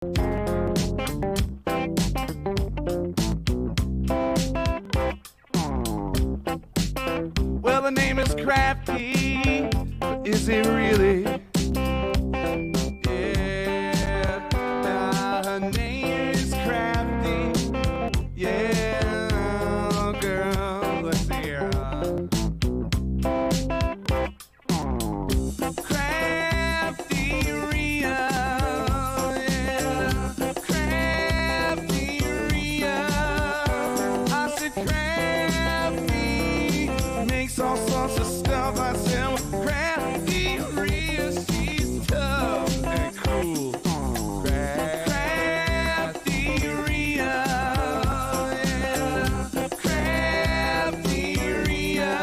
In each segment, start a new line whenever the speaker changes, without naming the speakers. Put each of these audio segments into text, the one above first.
Well, the name is Crafty, but is it really? Yeah, her name is Crafty. Yeah, girl, let's see here. CraftyRia, yeah, CraftyRia. I said Crafty makes all sorts of stuff. I said CraftyRia, she's tough and cool. CraftyRia, yeah, CraftyRia.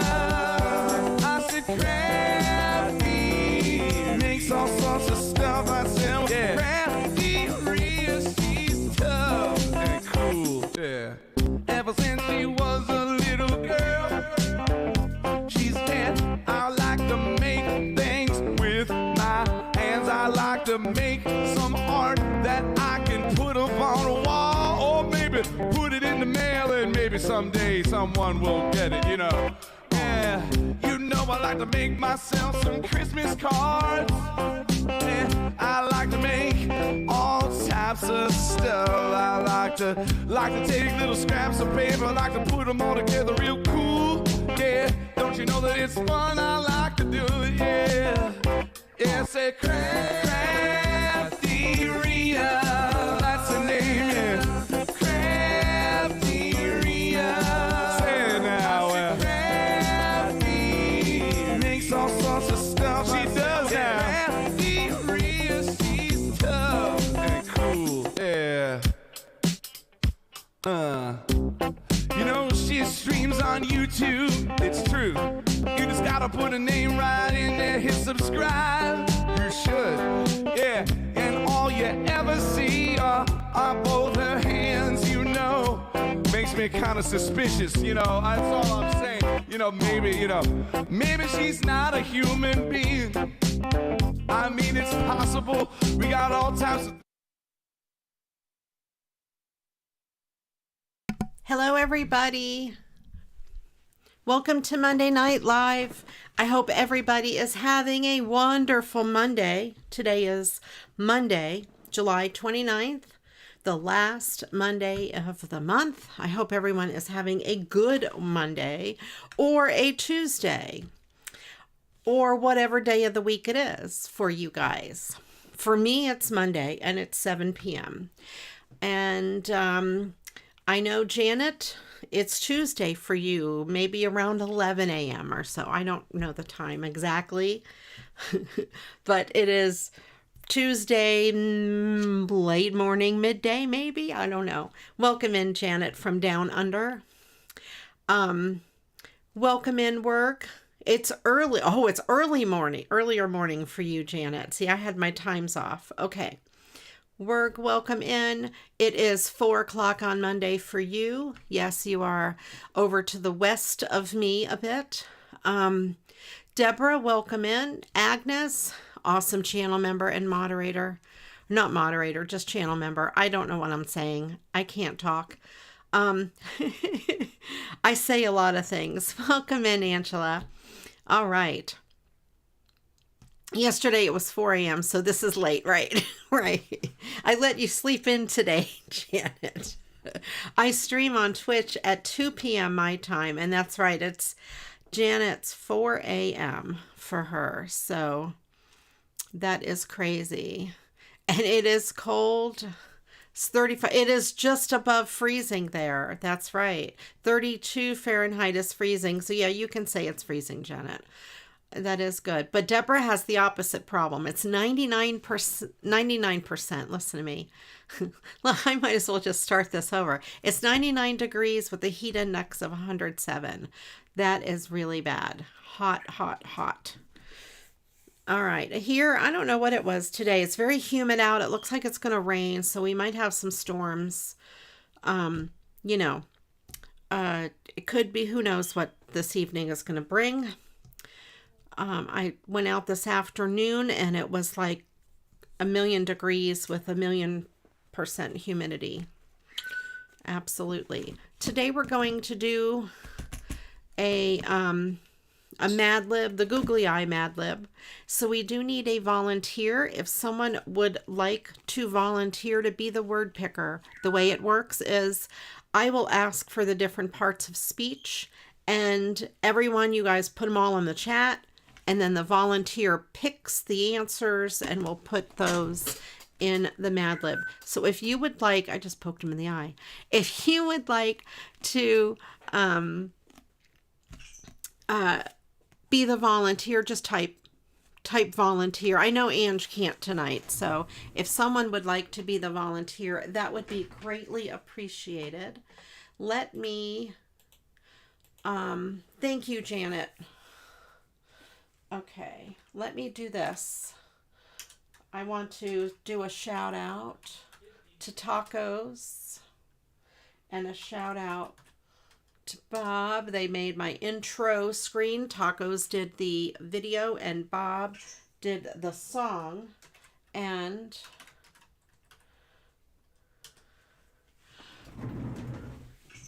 I said Crafty makes all sorts of stuff. I said, CraftyRia, she's tough and cool. Yeah. Ever since she was a little girl, she said, I like to make things with my hands. I like to make some art that I can put up on a wall, or maybe put it in the mail, and maybe someday someone will get it, you know. Yeah, you know I like to make myself some Christmas cards. Yeah, I like to make all types of stuff. I like to take little scraps of paper, I like to put them all together real cool. Yeah, don't you know that it's fun? I like to do it. Yeah, yeah, say CraftyRia, that's the name. Yeah, CraftyRia. Say it now. Makes all sorts of stuff. She does now. CraftyRia, she's tough and cool. Yeah. You know she streams on YouTube. It's true. You just gotta put a name right in there, hit subscribe. You should. Yeah. And all you ever see are both her hands. You know, makes me kind of suspicious. You know, that's all I'm saying. You know, maybe she's not a human being. I mean, it's possible. We got all types of.
Hello, everybody. Welcome to Monday Night Live. I hope everybody is having a wonderful Monday. Today is Monday, July 29th, the last Monday of the month. I hope everyone is having a good Monday or a Tuesday or whatever day of the week it is for you guys. For me, it's Monday and it's 7 p.m. And I know, Janet, it's Tuesday for you, maybe around 11 a.m. or so. I don't know the time exactly, but it is Tuesday, late morning, midday, maybe. I don't know. Welcome in, Janet, from down under. Welcome in, work. It's early. Oh, it's earlier morning for you, Janet. See, I had my times off. Okay. Work, welcome in. It is 4 o'clock on Monday for you. Yes, you are over to the west of me a bit. Deborah, welcome in. Agnes, awesome channel member and moderator. Not moderator, just channel member. I don't know what I'm saying. I can't talk. I say a lot of things. Welcome in, Angela. All right. Yesterday it was 4 a.m., so this is late, right? Right. I let you sleep in today, Janet. I stream on Twitch at 2 p.m. my time, and that's right. It's Janet's 4 a.m. for her, so that is crazy. And it is cold. It's 35. It is just above freezing there. That's right. 32 Fahrenheit is freezing. So yeah, you can say it's freezing, Janet. That is good. But Deborah has the opposite problem. It's 99%. 99%. Listen to me. Well, I might as well just start this over. It's 99 degrees with a heat index of 107. That is really bad. Hot, hot, hot. All right. Here, I don't know what it was today. It's very humid out. It looks like it's going to rain, so we might have some storms. It could be, who knows what this evening is going to bring. I went out this afternoon and it was like 1,000,000 degrees with 1,000,000 95% humidity. Absolutely. Today we're going to do a Mad Lib, the googly eye Mad Lib. So we do need a volunteer. If someone would like to volunteer to be the word picker, the way it works is I will ask for the different parts of speech, and everyone, you guys put them all in the chat, and then the volunteer picks the answers and we'll put those in the Mad Lib. So if you would like, I just poked him in the eye. If you would like to be the volunteer, just type volunteer. I know Ange can't tonight, so if someone would like to be the volunteer, that would be greatly appreciated. Let me, thank you, Janet. Okay, let me do this. I want to do a shout out to Tacos and a shout out to Bob. They made my intro screen. Tacos did the video and Bob did the song. And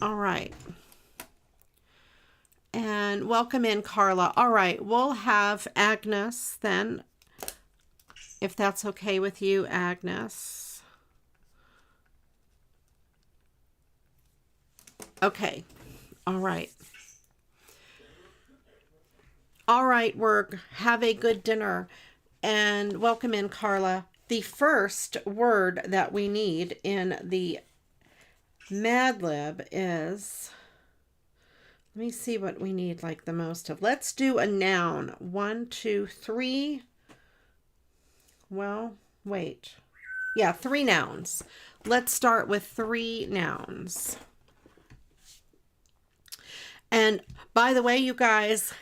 all right. And welcome in, Carla. All right, we'll have Agnes then, if that's okay with you, Agnes. Okay. All right. All right, have a good dinner. And welcome in, Carla. The first word that we need in the Mad Lib is, let me see what we need like the most of. Let's do a noun. 1, 2, 3. Well, wait. Yeah, 3 nouns. Let's start with 3 nouns. And by the way, you guys,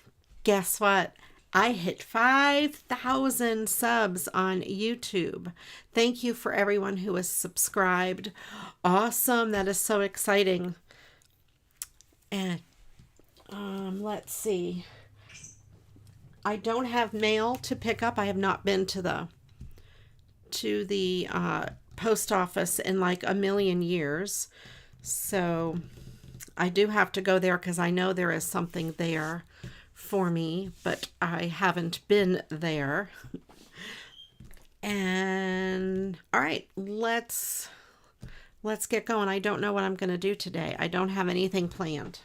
guess what? I hit 5,000 subs on YouTube. Thank you for everyone who is subscribed. Awesome. That is so exciting. And let's see. I don't have mail to pick up. I have not been to the post office in like a million years. So I do have to go there because I know there is something there for me, but I haven't been there. And all right, let's get going. I don't know what I'm going to do today. I don't have anything planned.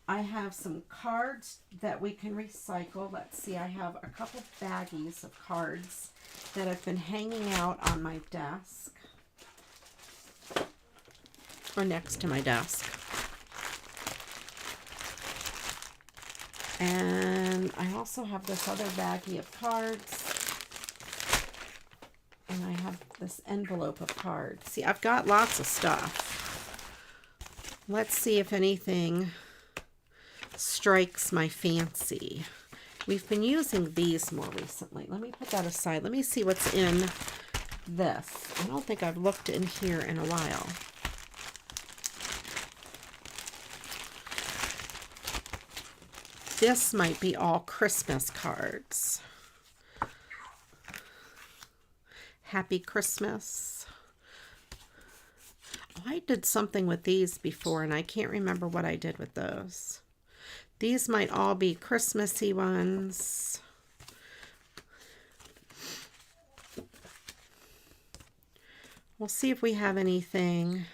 I have some cards that we can recycle. Let's see, I have a couple baggies of cards that have been hanging out on my desk, or next to my desk. And I also have this other baggie of cards. And I have this envelope of cards. See, I've got lots of stuff. Let's see if anything strikes my fancy. We've been using these more recently. Let me put that aside. Let me see what's in this. I don't think I've looked in here in a while. This might be all Christmas cards. Happy Christmas. Oh, I did something with these before and I can't remember what I did with those. These might all be Christmassy ones. We'll see if we have anything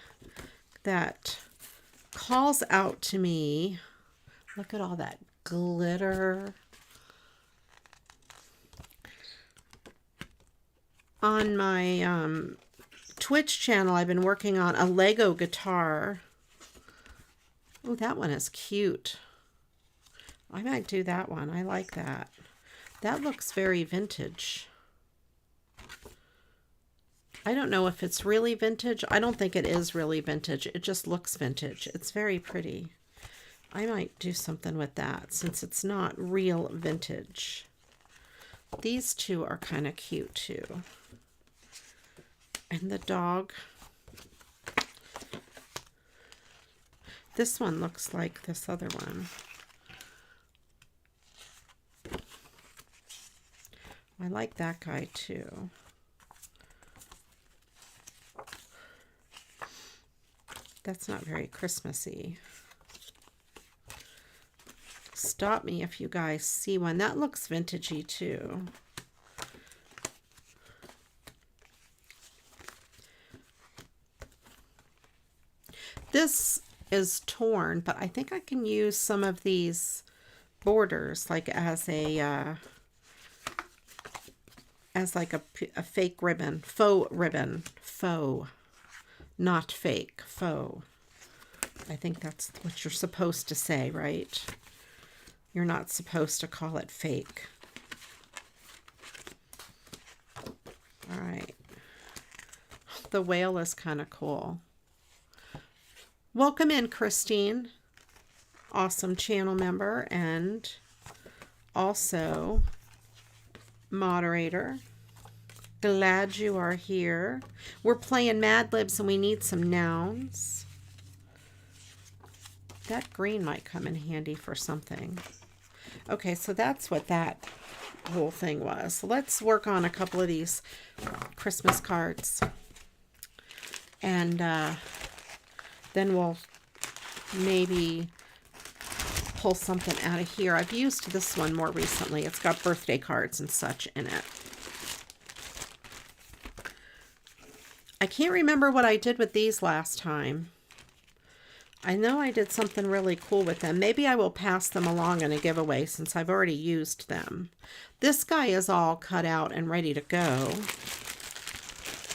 that calls out to me. Look at all that glitter. On my Twitch channel, I've been working on a Lego guitar. Oh, that one is cute. I might do that one. I like that. That looks very vintage. I don't know if it's really vintage. I don't think it is really vintage. It just looks vintage. It's very pretty. I might do something with that since it's not real vintage. These two are kind of cute too. And the dog. This one looks like this other one. I like that guy too. That's not very Christmassy. Stop me if you guys see one. That looks vintagey too. This is torn, but I think I can use some of these borders like as a fake ribbon, faux ribbon, faux, not fake, faux. I think that's what you're supposed to say, right? You're not supposed to call it fake. All right. The whale is kind of cool. Welcome in, Christine. Awesome channel member and also moderator. Glad you are here. We're playing Mad Libs and we need some nouns. That green might come in handy for something. Okay, so that's what that whole thing was. So let's work on a couple of these Christmas cards. And then we'll maybe pull something out of here. I've used this one more recently. It's got birthday cards and such in it. I can't remember what I did with these last time. I know I did something really cool with them. Maybe I will pass them along in a giveaway since I've already used them. This guy is all cut out and ready to go.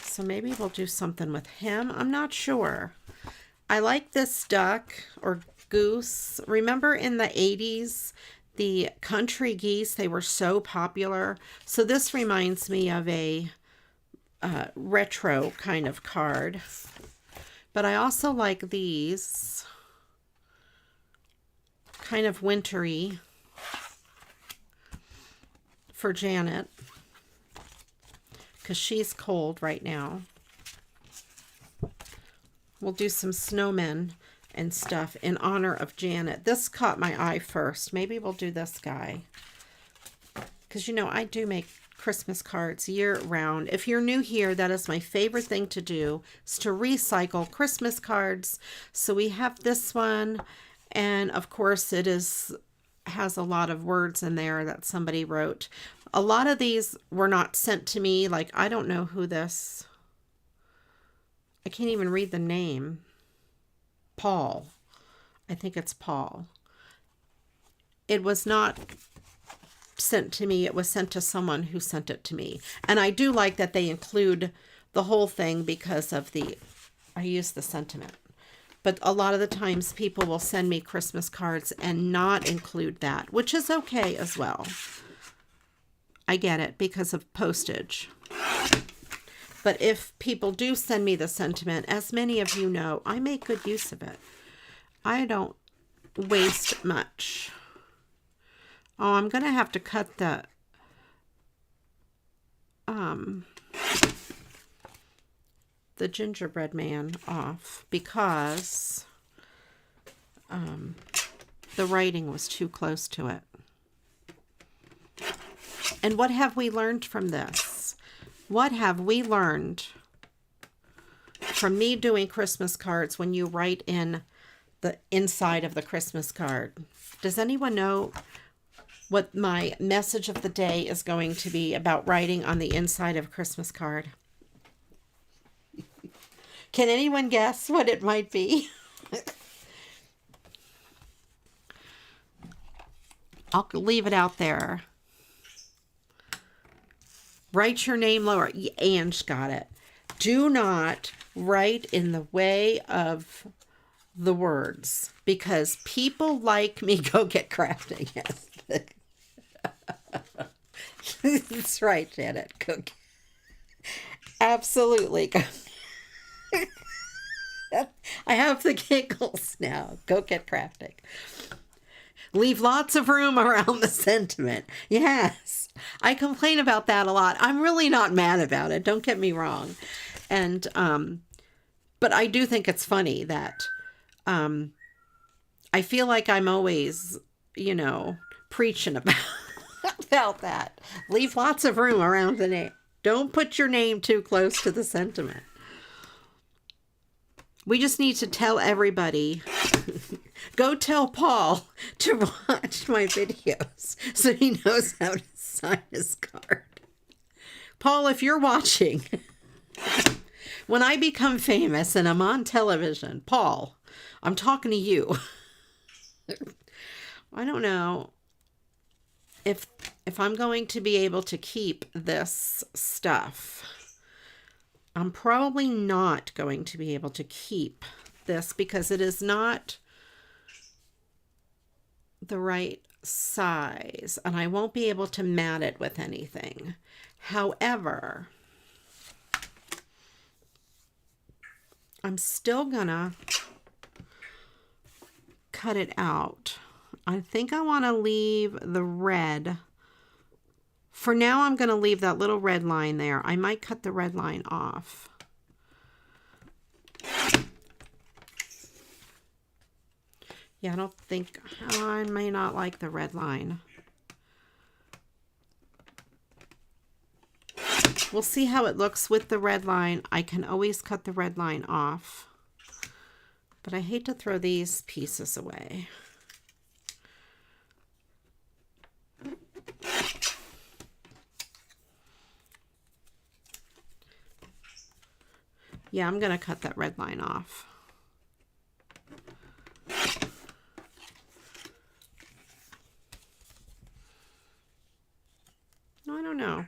So maybe we'll do something with him. I'm not sure. I like this duck or goose. Remember in the 80s, the country geese, they were so popular. So this reminds me of a retro kind of card. But I also like these, kind of wintry, for Janet, because she's cold right now. We'll do some snowmen and stuff in honor of Janet. This caught my eye first. Maybe we'll do this guy, because you know I do make Christmas cards year round. If you're new here, that is my favorite thing to do, is to recycle Christmas cards. So we have this one, and of course it has a lot of words in there that somebody wrote. A lot of these were not sent to me. Like, I don't know who this, I can't even read the name. Paul. I think it's Paul. It was not sent to me. It was sent to someone who sent it to me. And I do like that they include the whole thing because of I use the sentiment. But a lot of the times people will send me Christmas cards and not include that, which is okay as well. I get it because of postage. But if people do send me the sentiment, as many of you know, I make good use of it. I don't waste much. Oh, I'm going to have to cut the gingerbread man off because the writing was too close to it. And what have we learned from this? What have we learned from me doing Christmas cards when you write in the inside of the Christmas card? Does anyone know what my message of the day is going to be about writing on the inside of a Christmas card? Can anyone guess what it might be? I'll leave it out there. Write your name lower. Anne's got it. Do not write in the way of the words because people like me go get crafting. Yes. That's right, Janet. Go. Absolutely. Go. I have the giggles now. Go get crafting. Leave lots of room around the sentiment. Yes. I complain about that a lot. I'm really not mad about it. Don't get me wrong. And, but I do think it's funny that, I feel like I'm always, you know, preaching about that. Leave lots of room around the name. Don't put your name too close to the sentiment. We just need to tell everybody. Go tell Paul to watch my videos so he knows how to sign his card. Paul, if you're watching, when I become famous and I'm on television, Paul, I'm talking to you. I don't know if I'm going to be able to keep this stuff. I'm probably not going to be able to keep this because it is not the right size, and I won't be able to mat it with anything. However, I'm still gonna cut it out. I think I want to leave the red. For now, I'm going to leave that little red line there. I might cut the red line off. Yeah, I don't think, I may not like the red line. We'll see how it looks with the red line. I can always cut the red line off. But I hate to throw these pieces away. Yeah, I'm going to cut that red line off. I don't know.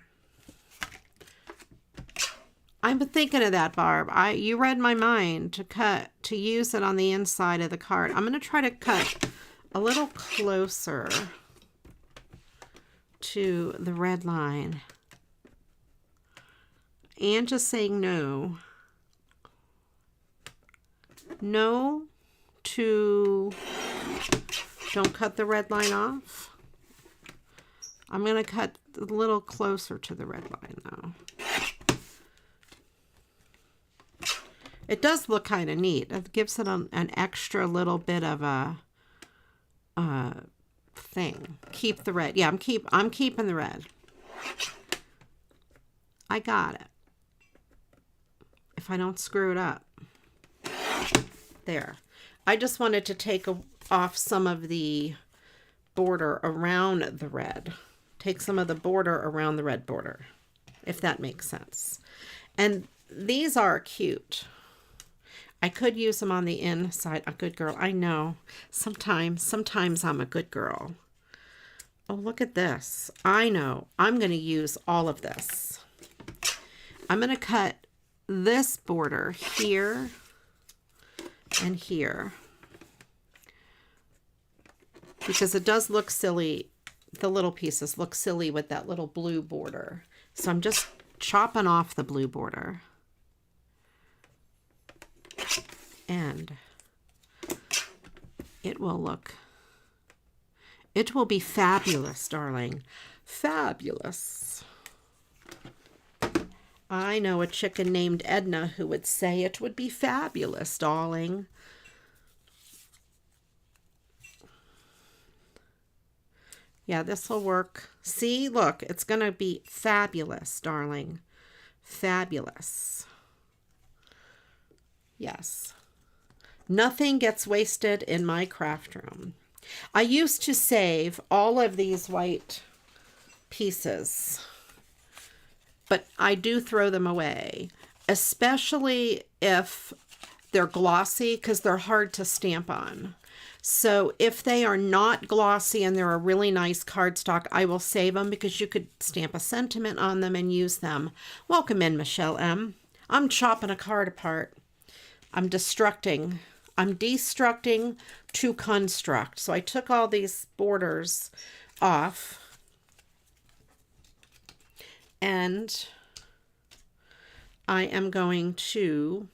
I've been thinking of that, Barb. You read my mind to use it on the inside of the card. I'm going to try to cut a little closer to the red line. And just saying no. No to don't cut the red line off. I'm going to cut a little closer to the red line though. It does look kind of neat. It gives it an extra little bit of a thing. Keep the red. Yeah, I'm keeping the red. I got it. If I don't screw it up. There. I just wanted to take off some of the border around the red. Take some of the border around the red border, if that makes sense. And these are cute. I could use them on the inside. A good girl. I know. Sometimes I'm a good girl. Oh, look at this. I know. I'm going to use all of this. I'm going to cut this border here and here because it does look silly. The little pieces look silly with that little blue border. So I'm just chopping off the blue border. And it will be fabulous, darling. Fabulous. I know a chicken named Edna who would say it would be fabulous, darling. Yeah, this will work. See, look, it's going to be fabulous, darling. Fabulous. Yes. Nothing gets wasted in my craft room. I used to save all of these white pieces, but I do throw them away, especially if they're glossy because they're hard to stamp on. So if they are not glossy and they're a really nice cardstock, I will save them because you could stamp a sentiment on them and use them. Welcome in, Michelle M. I'm chopping a card apart. I'm destructing to construct. So I took all these borders off and I am going to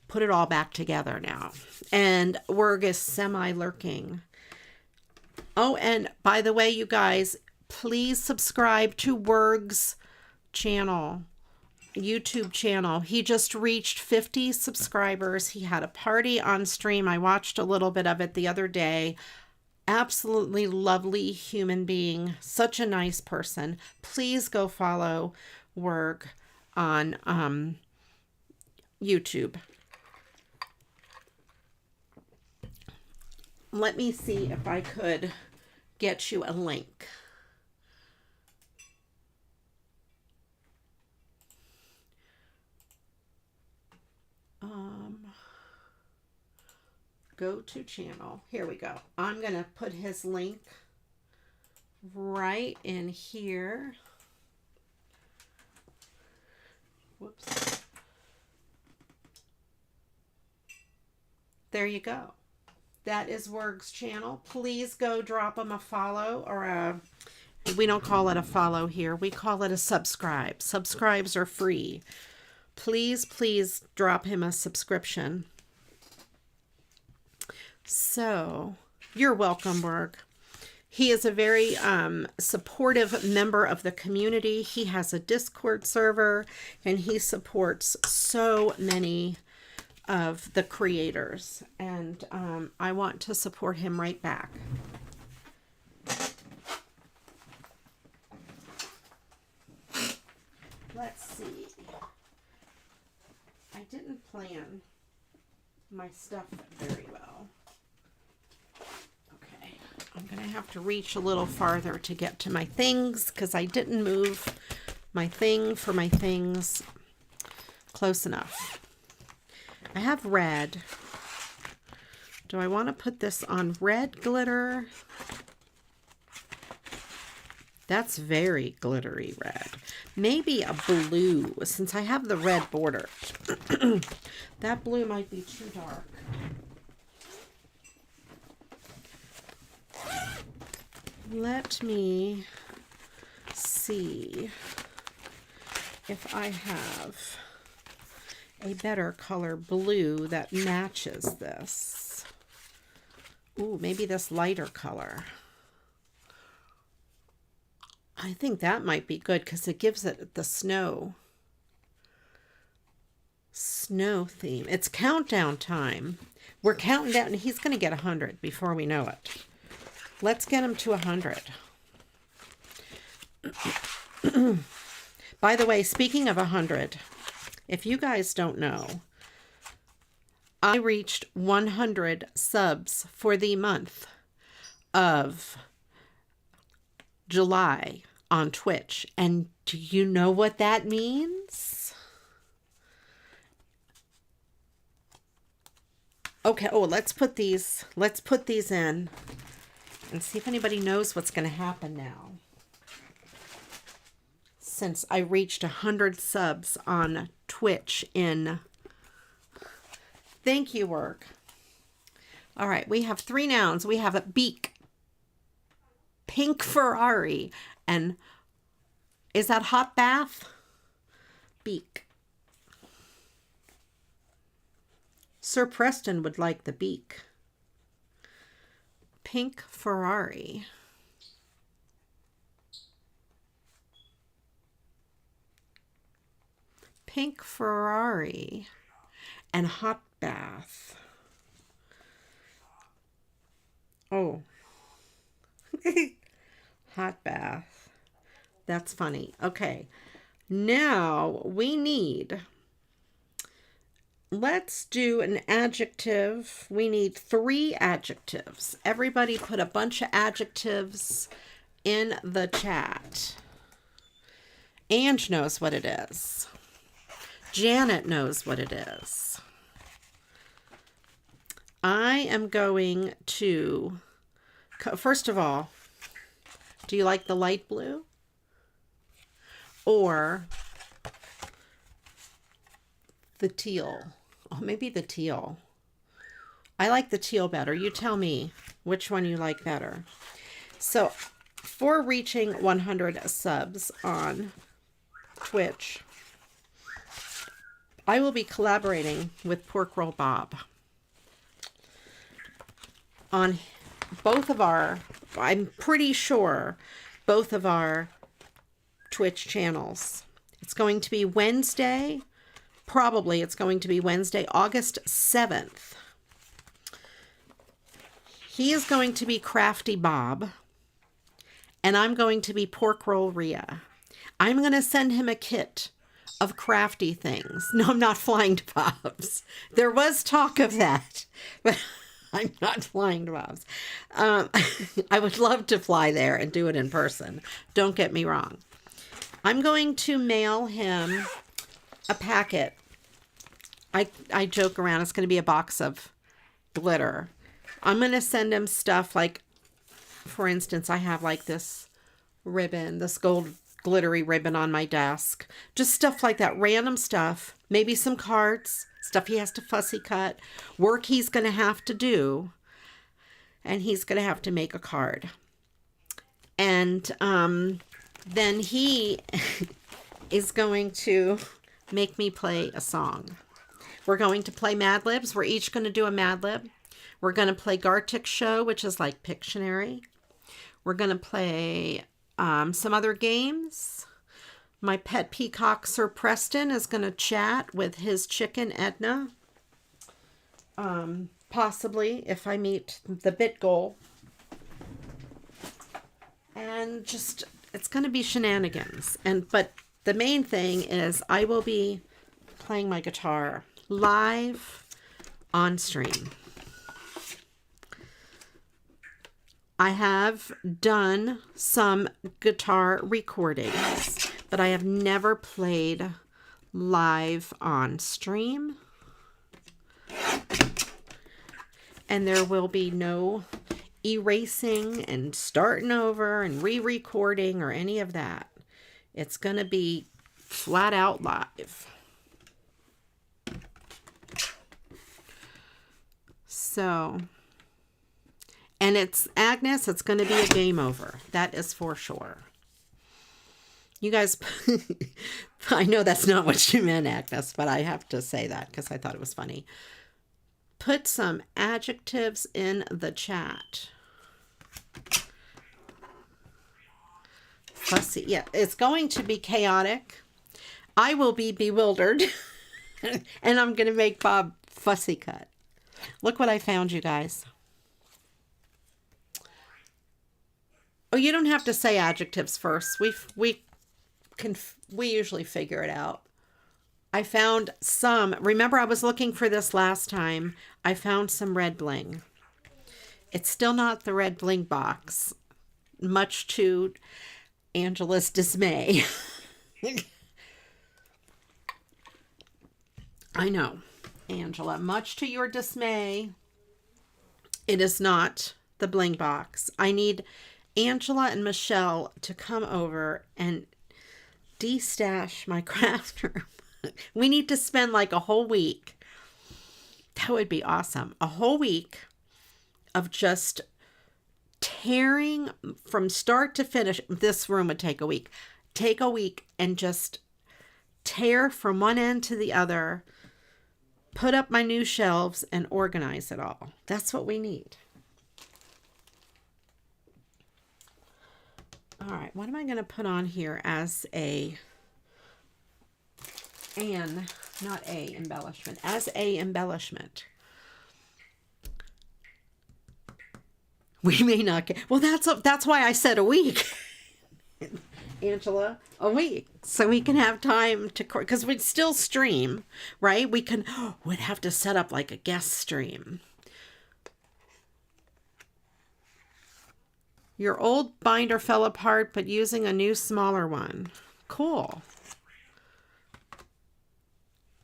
put it all back together now. And Werg is semi-lurking. Oh, and by the way, you guys, please subscribe to Werg's channel. YouTube channel. He just reached 50 subscribers. He had a party on stream. I watched a little bit of it the other day. Absolutely lovely human being. Such a nice person. Please go follow Werg on YouTube. let me see if I could get you a link. Go to channel. Here we go. I'm going to put his link right in here. Whoops. There you go. That is Werg's channel. Please go drop him a follow, or a, we don't call it a follow here. We call it a subscribe. Subscribes are free. Please, please drop him a subscription. So, you're welcome, Werg. He is a very supportive member of the community. He has a Discord server, and he supports so many of the creators. And I want to support him right back. Let's see. I didn't plan my stuff very well. I'm going to have to reach a little farther to get to my things because I didn't move my thing for my things close enough. I have red. Do I want to put this on red glitter? That's very glittery red. Maybe a blue, since I have the red border. That blue might be too dark. Let me see if I have a better color blue that matches this. Ooh, maybe this lighter color. I think that might be good because it gives it the snow theme. It's countdown time. We're counting down, and he's going to get 100 before we know it. Let's get him to 100. By the way, speaking of 100, if you guys don't know, I reached 100 subs for the month of July on Twitch. And do you know what that means? Okay, oh, let's put these in. And see if anybody knows what's going to happen now. Since I reached 100 subs on Twitch in... Thank you, Werg. All right, we have 3 nouns. We have a beak, pink Ferrari, and is that hot bath? Beak. Sir Preston would like the beak. Pink Ferrari. Pink Ferrari and hot bath. Oh. Hot bath. That's funny. Okay. Now we need... Let's do an adjective. We need 3 adjectives. Everybody put a bunch of adjectives in the chat. Ange knows what it is. Janet knows what it is. I am going to... First of all, do you like the light blue? Or the teal? Oh, maybe the teal. I like the teal better. You tell me which one you like better. So, for reaching 100 subs on Twitch, I will be collaborating with Pork Roll Bob on both of our, I'm pretty sure, both of our Twitch channels. It's going to be Wednesday. Probably it's going to be Wednesday, August 7th. He is going to be Crafty Bob, and I'm going to be Pork Roll Rhea. I'm going to send him a kit of crafty things. No, I'm not flying to Bob's. There was talk of that, but I'm not flying to Bob's. I would love to fly there and do it in person. Don't get me wrong. I'm going to mail him a packet. I joke around. It's going to be a box of glitter. I'm going to send him stuff like, for instance, I have like this ribbon, this gold glittery ribbon on my desk. Just stuff like that, random stuff. Maybe some cards, stuff he has to fussy cut, work he's going to have to do, and he's going to have to make a card. And then he is going to make me play a song. We're going to play Mad Libs. We're each going to do a Mad Lib. We're going to play Gartic Show, which is like Pictionary. We're going to play some other games. My pet peacock, Sir Preston, is going to chat with his chicken, Edna. Possibly, if I meet the bit goal. And just, it's going to be shenanigans. But the main thing is I will be playing my guitar live on stream. I have done some guitar recordings, but I have never played live on stream. And there will be no erasing and starting over and re-recording or any of that. It's going to be flat out live. So, and it's, Agnes, it's going to be a game over. That is for sure. You guys, I know that's not what you meant, Agnes, but I have to say that because I thought it was funny. Put some adjectives in the chat. Fussy. Yeah, it's going to be chaotic. I will be bewildered. And I'm going to make Bob fussy cut. Look what I found, you guys. Oh, you don't have to say adjectives first. We usually figure it out. I found some. Remember, I was looking for this last time. I found some red bling. It's still not the red bling box, much to Angela's dismay. I know, Angela, much to your dismay, it is not the bling box. I need Angela and Michelle to come over and de-stash my craft room. We need to spend like a whole week. That would be awesome. A whole week of just tearing from start to finish. This room would take a week. Take a week and just tear from one end to the other, put up my new shelves and organize it all. That's what we need. All right, what am I going to put on here as a embellishment? As a embellishment. We may not get, well, that's why I said a week. Angela, a week. So we can have time to, because we'd still stream, right? We'd have to set up like a guest stream. Your old binder fell apart, but using a new smaller one. Cool.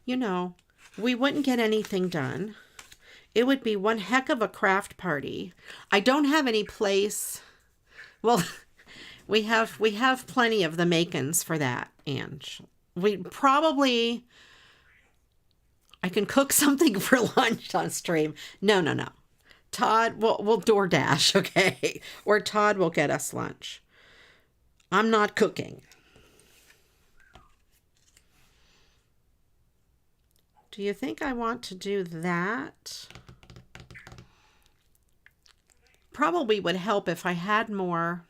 You know, we wouldn't get anything done. It would be one heck of a craft party. I don't have any place. Well, we have plenty of the makings for that, Ange. We probably, I can cook something for lunch on stream. No. Todd, we'll DoorDash, okay? Or Todd will get us lunch. I'm not cooking. Do you think I want to do that? Probably would help if I had more.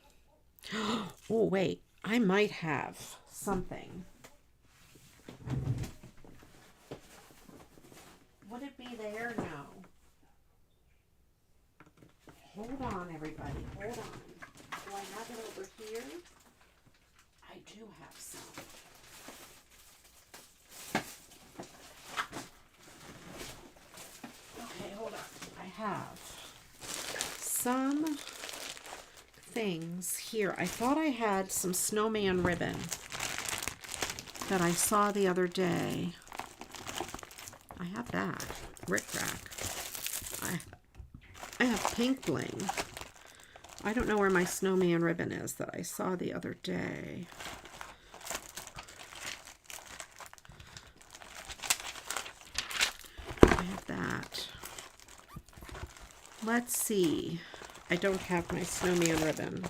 Oh, wait. I might have something. Would it be there? No. Hold on, everybody. Hold on. Do I have it over here? I do have some. Okay, hold on. I have. some things here. I thought I had some snowman ribbon that I saw the other day. I have that. Rick Rack. I have pink bling. I don't know where my snowman ribbon is that I saw the other day. I have that. Let's see. I don't have my snowman ribbon.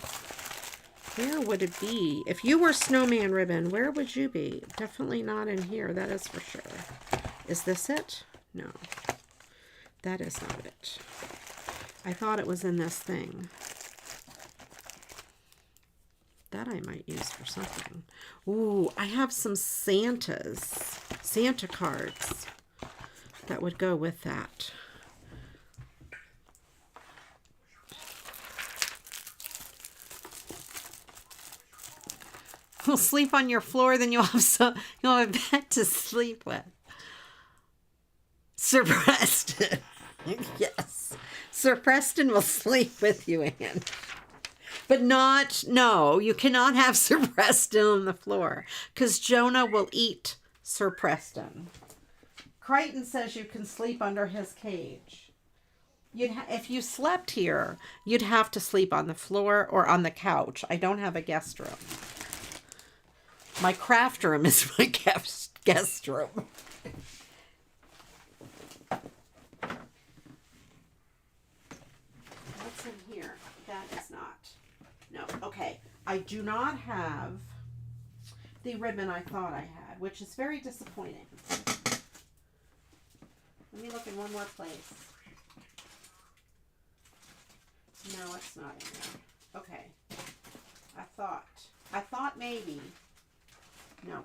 Where would it be? If you were snowman ribbon, where would you be? Definitely not in here, that is for sure. Is this it? No. That is not it. I thought it was in this thing. That I might use for something. Ooh, I have some Santa cards that would go with that. You'll sleep on your floor, then you'll have a bed to sleep with. Sir Preston. Yes. Sir Preston will sleep with you, Anne. But no, you cannot have Sir Preston on the floor because Jonah will eat Sir Preston. Crichton says you can sleep under his cage. If you slept here, you'd have to sleep on the floor or on the couch. I don't have a guest room. My craft room is my guest room. What's in here? That is not. No. Okay. I do not have the ribbon I thought I had, which is very disappointing. Let me look in one more place. No, it's not in there. Okay. I thought maybe. No.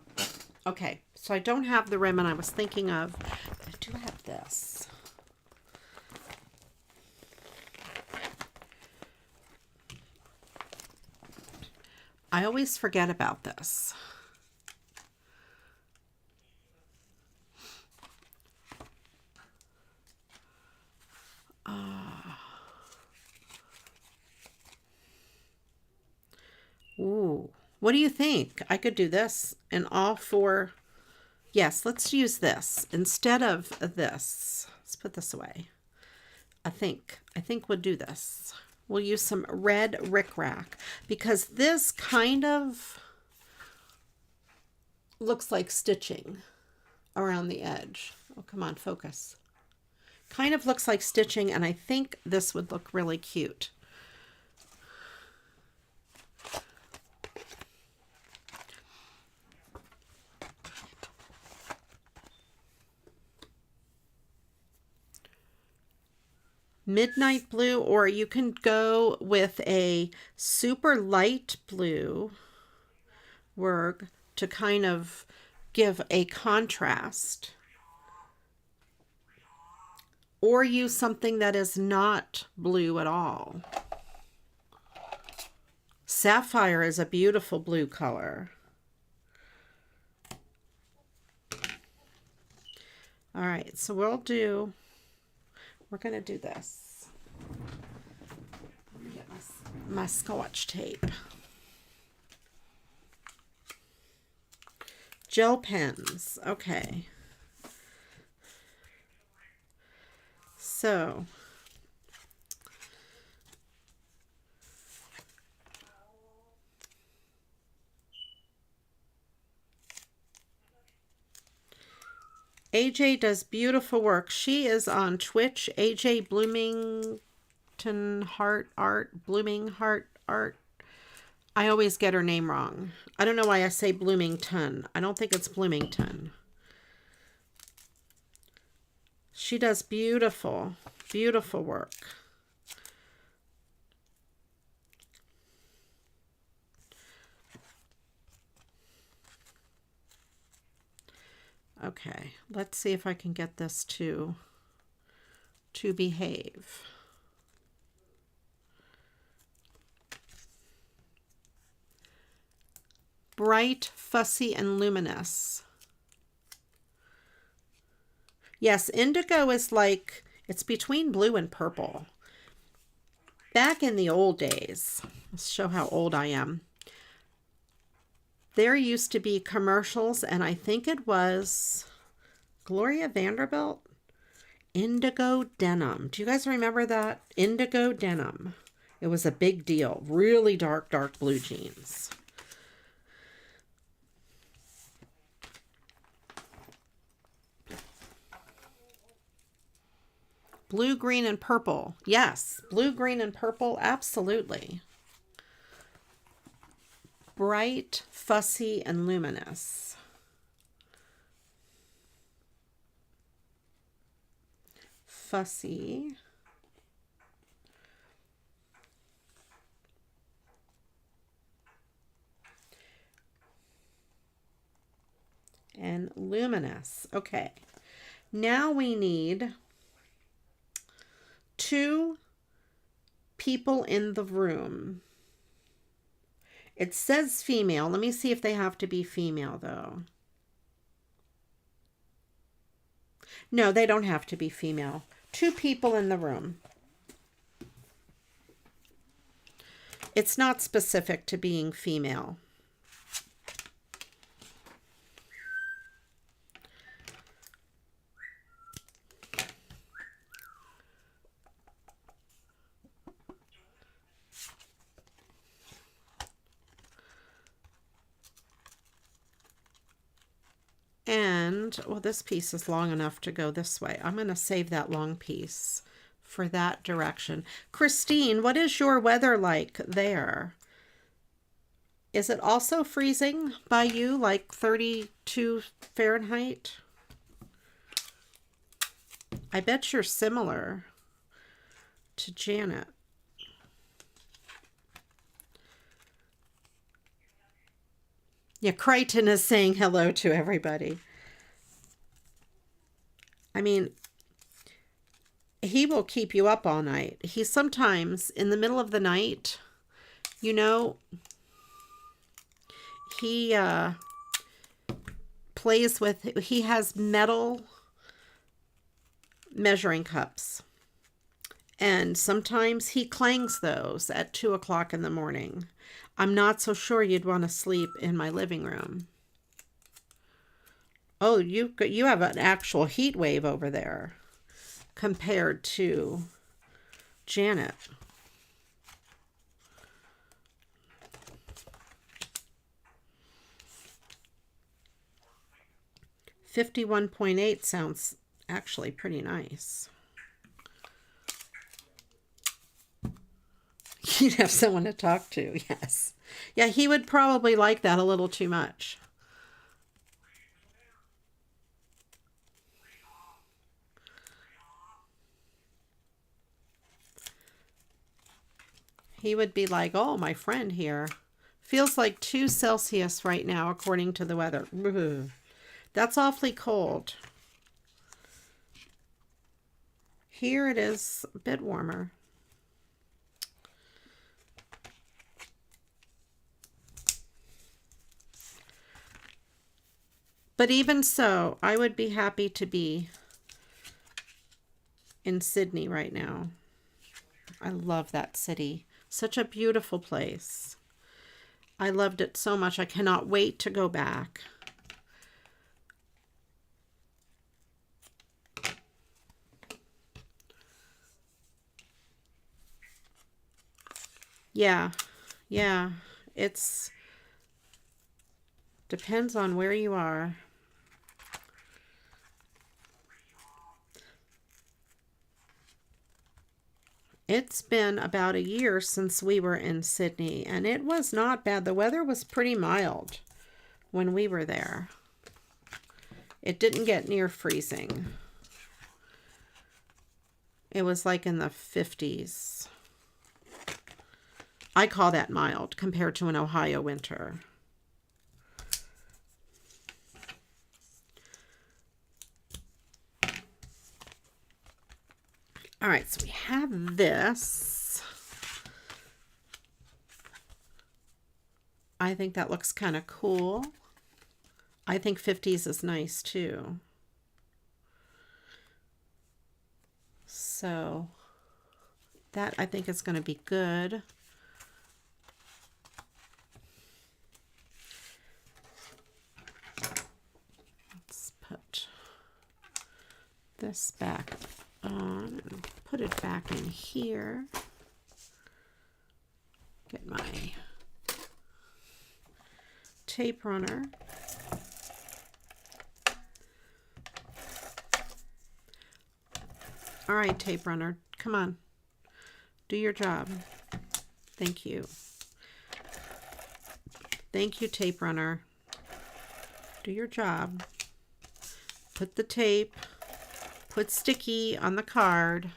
Okay, so I don't have the ribbon I was thinking of. I do have this. I always forget about this. Ooh. What do you think? I could do this in all four. Yes, let's use this instead of this. Let's put this away. I think we'll do this. We'll use some red rickrack because this kind of looks like stitching around the edge. Oh, come on, focus. Kind of looks like stitching, and I think this would look really cute. Midnight blue, or you can go with a super light blue work to kind of give a contrast, or use something that is not blue at all. Sapphire is a beautiful blue color. All right, so we're going to do this. Let me get my Scotch tape. Gel pens. Okay. So, AJ does beautiful work. She is on Twitch. AJ Bloomington Heart Art. Blooming Heart Art. I always get her name wrong. I don't know why I say Bloomington. I don't think it's Bloomington. She does beautiful, beautiful work. Okay, let's see if I can get this to behave. Bright, fussy, and luminous. Yes, indigo is like, it's between blue and purple. Back in the old days, let's show how old I am. There used to be commercials, and I think it was Gloria Vanderbilt, indigo denim. Do you guys remember that? Indigo denim. It was a big deal. Really dark, dark blue jeans. Blue, green, and purple. Yes, blue, green, and purple. Absolutely. Bright, fussy, and luminous. Fussy. And luminous. Okay. Now we need 2 people in the room. It says female. Let me see if they have to be female, though. No, they don't have to be female. 2 people in the room. It's not specific to being female. And, well, this piece is long enough to go this way. I'm going to save that long piece for that direction. Christine, what is your weather like there? Is it also freezing by you, like 32 Fahrenheit? I bet you're similar to Janet. Yeah, Crichton is saying hello to everybody. I mean, he will keep you up all night. He sometimes, in the middle of the night, you know, he plays with, he has metal measuring cups. And sometimes he clangs those at 2 o'clock in the morning. I'm not so sure you'd want to sleep in my living room. Oh, you have an actual heat wave over there compared to Janet. $51.8 sounds actually pretty nice. You'd have someone to talk to, yes. Yeah, he would probably like that a little too much. He would be like, oh, my friend here. Feels like 2 Celsius right now, according to the weather. That's awfully cold. Here it is a bit warmer. But even so, I would be happy to be in Sydney right now. I love that city. Such a beautiful place. I loved it so much. I cannot wait to go back. Yeah, it's depends on where you are. It's been about a year since we were in Sydney, and it was not bad. The weather was pretty mild when we were there. It didn't get near freezing. It was like in the 50s. I call that mild compared to an Ohio winter. All right, so we have this. I think that looks kind of cool. I think 50s is nice too. So That I think is going to be good. Let's put this back on and put it back in here. Get my tape runner. All right, tape runner, come on. Do your job. Thank you. Thank you, tape runner. Do your job. Put the tape, put sticky on the card.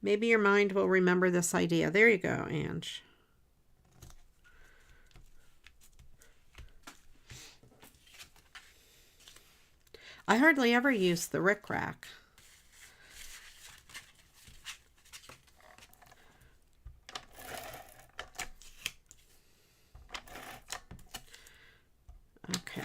Maybe your mind will remember this idea. There you go, Ange. I hardly ever use the rickrack. Okay.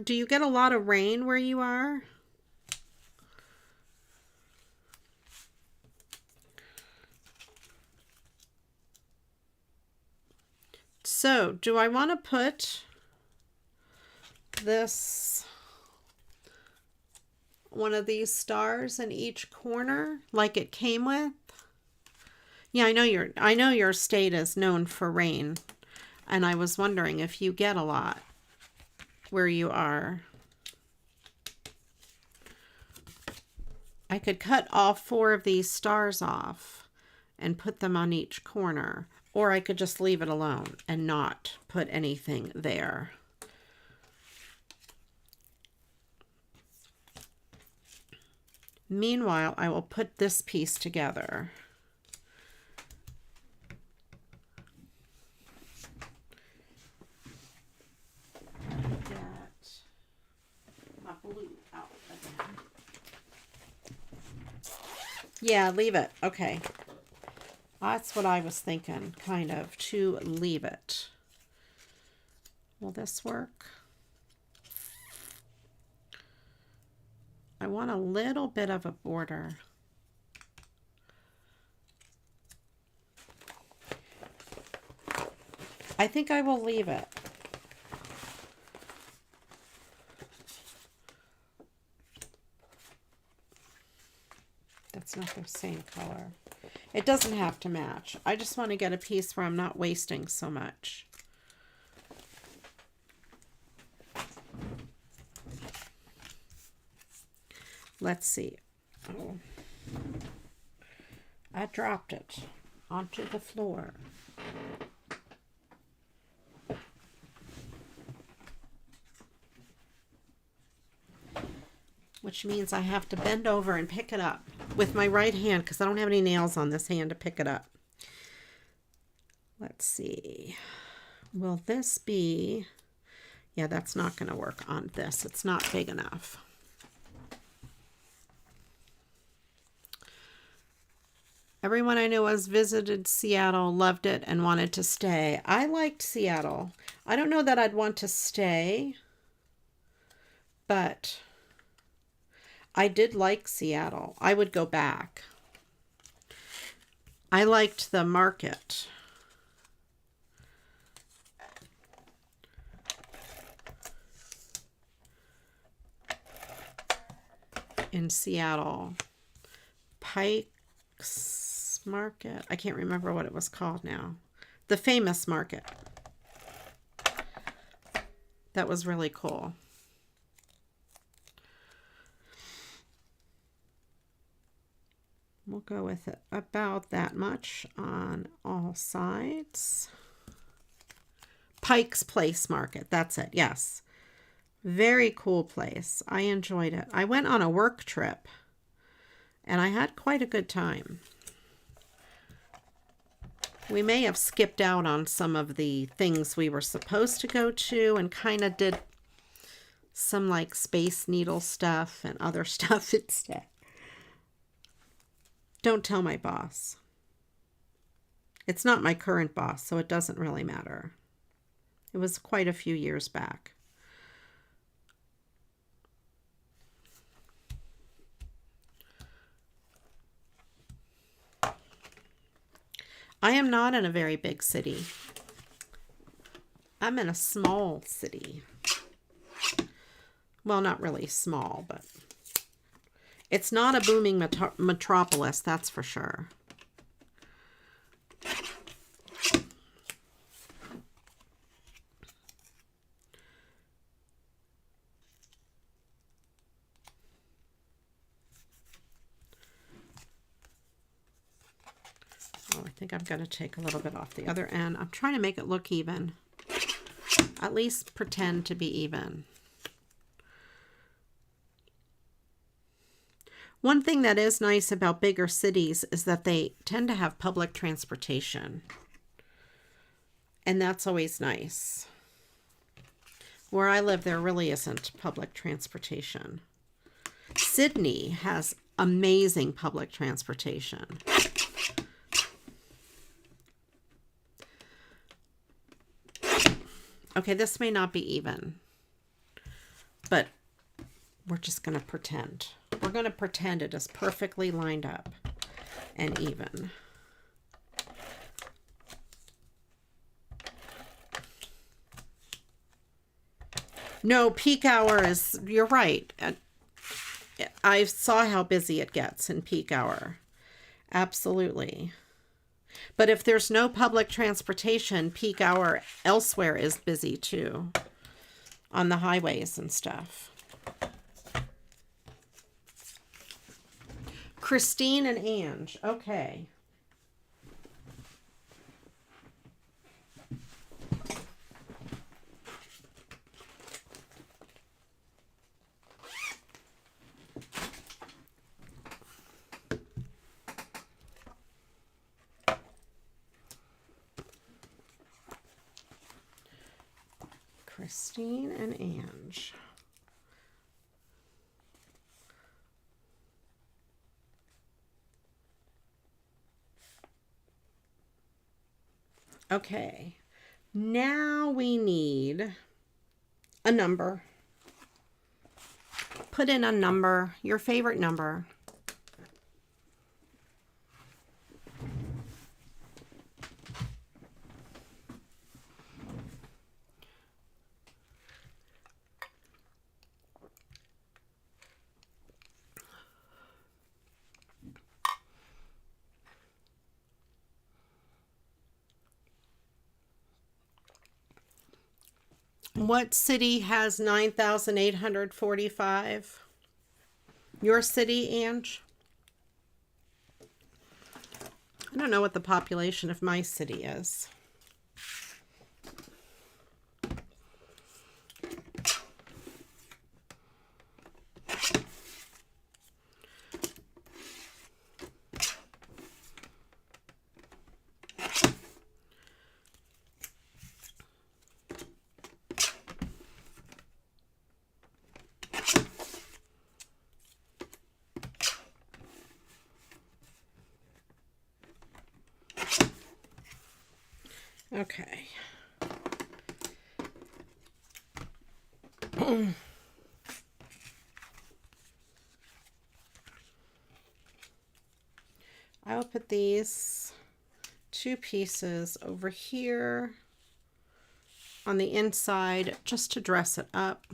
Do you get a lot of rain where you are? So, do I want to put one of these stars in each corner like it came with? Yeah, I know your state is known for rain, and I was wondering if you get a lot where you are. I could cut all 4 of these stars off and put them on each corner, or I could just leave it alone and not put anything there. Meanwhile, I will put this piece together. Get my blue out again. Yeah, leave it. Okay. That's what I was thinking, kind of, to leave it. Will this work? I want a little bit of a border. I think I will leave it. That's not the same color. It doesn't have to match. I just want to get a piece where I'm not wasting so much. Let's see. Oh, I dropped it onto the floor. Which means I have to bend over and pick it up with my right hand because I don't have any nails on this hand to pick it up. Let's see. Will this be... Yeah, that's not going to work on this. It's not big enough. Everyone I know has visited Seattle, loved it, and wanted to stay. I liked Seattle. I don't know that I'd want to stay, but I did like Seattle. I would go back. I liked the market. In Seattle. Pike's Market. I can't remember what it was called now. The famous market. That was really cool. We'll go with it about that much on all sides. Pike's Place Market. That's it. Yes. Very cool place. I enjoyed it. I went on a work trip and I had quite a good time. We may have skipped out on some of the things we were supposed to go to and kind of did some like Space Needle stuff and other stuff instead. Don't tell my boss. It's not my current boss, so it doesn't really matter. It was quite a few years back. I am not in a very big city. I'm in a small city. Well, not really small, but it's not a booming metropolis, that's for sure. Oh, I think I'm going to take a little bit off the other end. I'm trying to make it look even. At least pretend to be even. One thing that is nice about bigger cities is that they tend to have public transportation. And that's always nice. Where I live, there really isn't public transportation. Sydney has amazing public transportation. Okay, this may not be even, but we're just going to pretend. We're going to pretend it is perfectly lined up and even. No, peak hour is, you're right. I saw how busy it gets in peak hour. Absolutely. But if there's no public transportation, peak hour elsewhere is busy too. On the highways and stuff. Christine and Ange. Okay. Christine and Ange. Okay, now we need a number. Put in a number, your favorite number. What city has 9,845? Your city, Ange? I don't know what the population of my city is. Okay. I'll put these two pieces over here on the inside just to dress it up.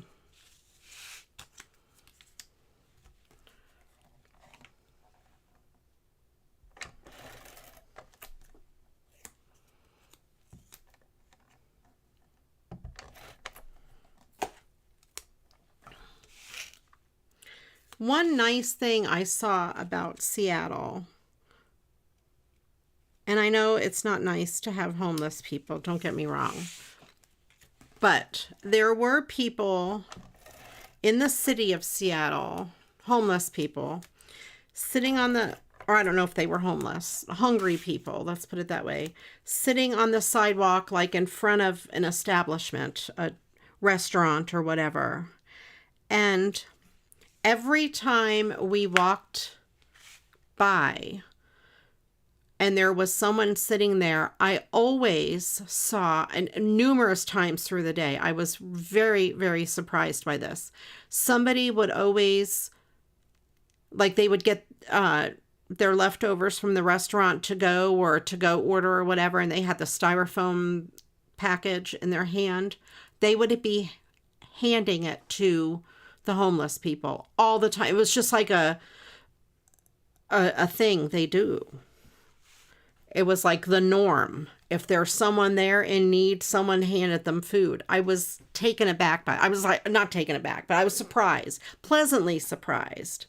One nice thing I saw about Seattle, and I know it's not nice to have homeless people, don't get me wrong, but there were people in the city of Seattle, homeless people, sitting on the, or I don't know if they were homeless, hungry people, let's put it that way, sitting on the sidewalk like in front of an establishment, a restaurant or whatever, And every time we walked by and there was someone sitting there, I always saw, and numerous times through the day, I was very, very surprised by this. Somebody would always, like, they would get their leftovers from the restaurant to go or to go order or whatever, and they had the styrofoam package in their hand. They would be handing it to the homeless people all the time. It was just like a thing they do. It was like the norm. If there's someone there in need, someone handed them food. I was taken aback by it. I was like, not taken aback, but I was surprised, pleasantly surprised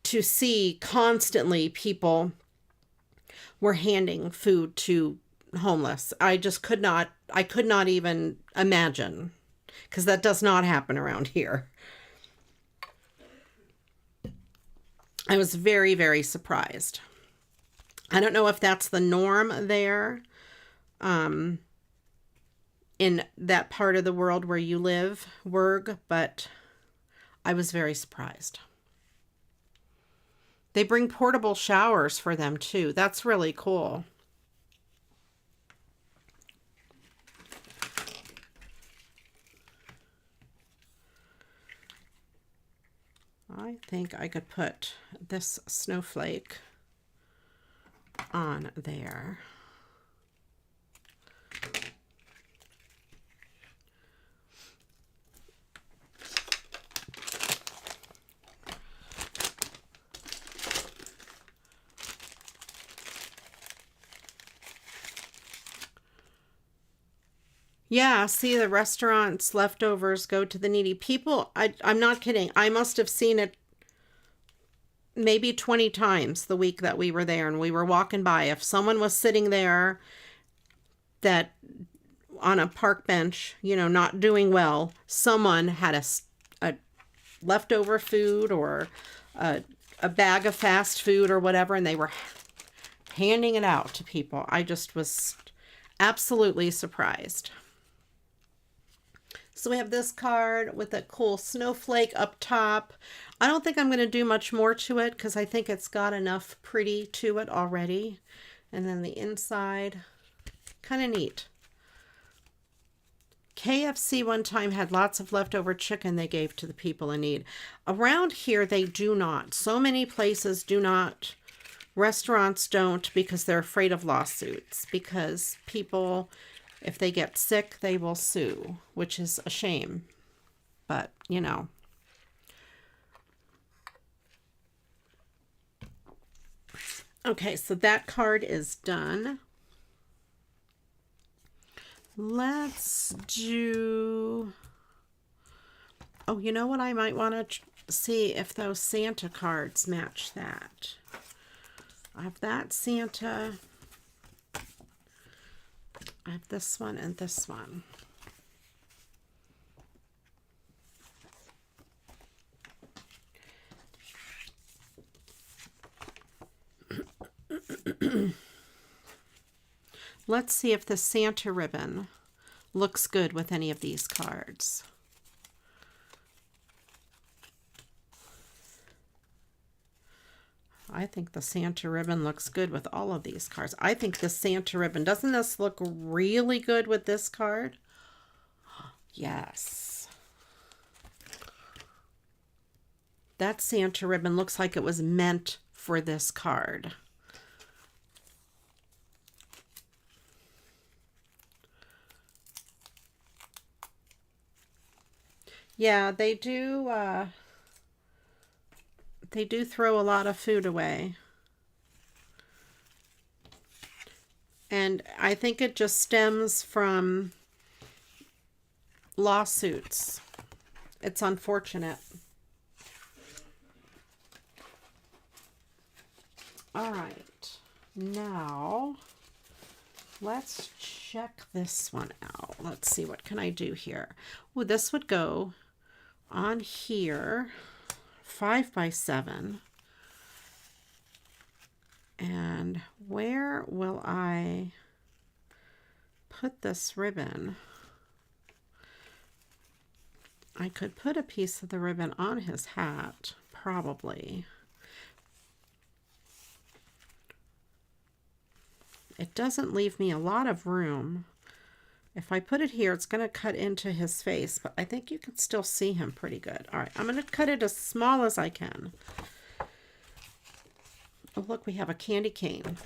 to see constantly people were handing food to homeless. I could not even imagine, because that does not happen around here. I was very, very surprised. I don't know if that's the norm there, in that part of the world where you live, Werg, but I was very surprised. They bring portable showers for them too. That's really cool. I think I could put this snowflake on there. Yeah, see, the restaurant's leftovers go to the needy. People, I'm not kidding. I must have seen it maybe 20 times the week that we were there and we were walking by. If someone was sitting there that on a park bench, you know, not doing well, someone had a leftover food or a bag of fast food or whatever, and they were handing it out to people. I just was absolutely surprised. So we have this card with a cool snowflake up top. I don't think I'm going to do much more to it because I think it's got enough pretty to it already. And then the inside, kind of neat. KFC one time had lots of leftover chicken they gave to the people in need. Around here, they do not. So many places do not. Restaurants don't, because they're afraid of lawsuits. Because people, if they get sick, they will sue, which is a shame. But, you know. Okay, so that card is done. Let's do... Oh, you know what? I might want to see if those Santa cards match that. I have that Santa. I have this one and this one. Let's see if the Santa ribbon looks good with any of these cards. I think the Santa ribbon looks good with all of these cards. I think the Santa ribbon, doesn't this look really good with this card? Yes. That Santa ribbon looks like it was meant for this card. Yeah, they do throw a lot of food away. And I think it just stems from lawsuits. It's unfortunate. All right. Now, let's check this one out. Let's see, what can I do here? Oh, this would go on here, 5 by 7. And where will I put this ribbon? I could put a piece of the ribbon on his hat, probably. It doesn't leave me a lot of room. If I put it here, it's going to cut into his face, but I think you can still see him pretty good. All right, I'm going to cut it as small as I can. Oh, look, we have a candy cane.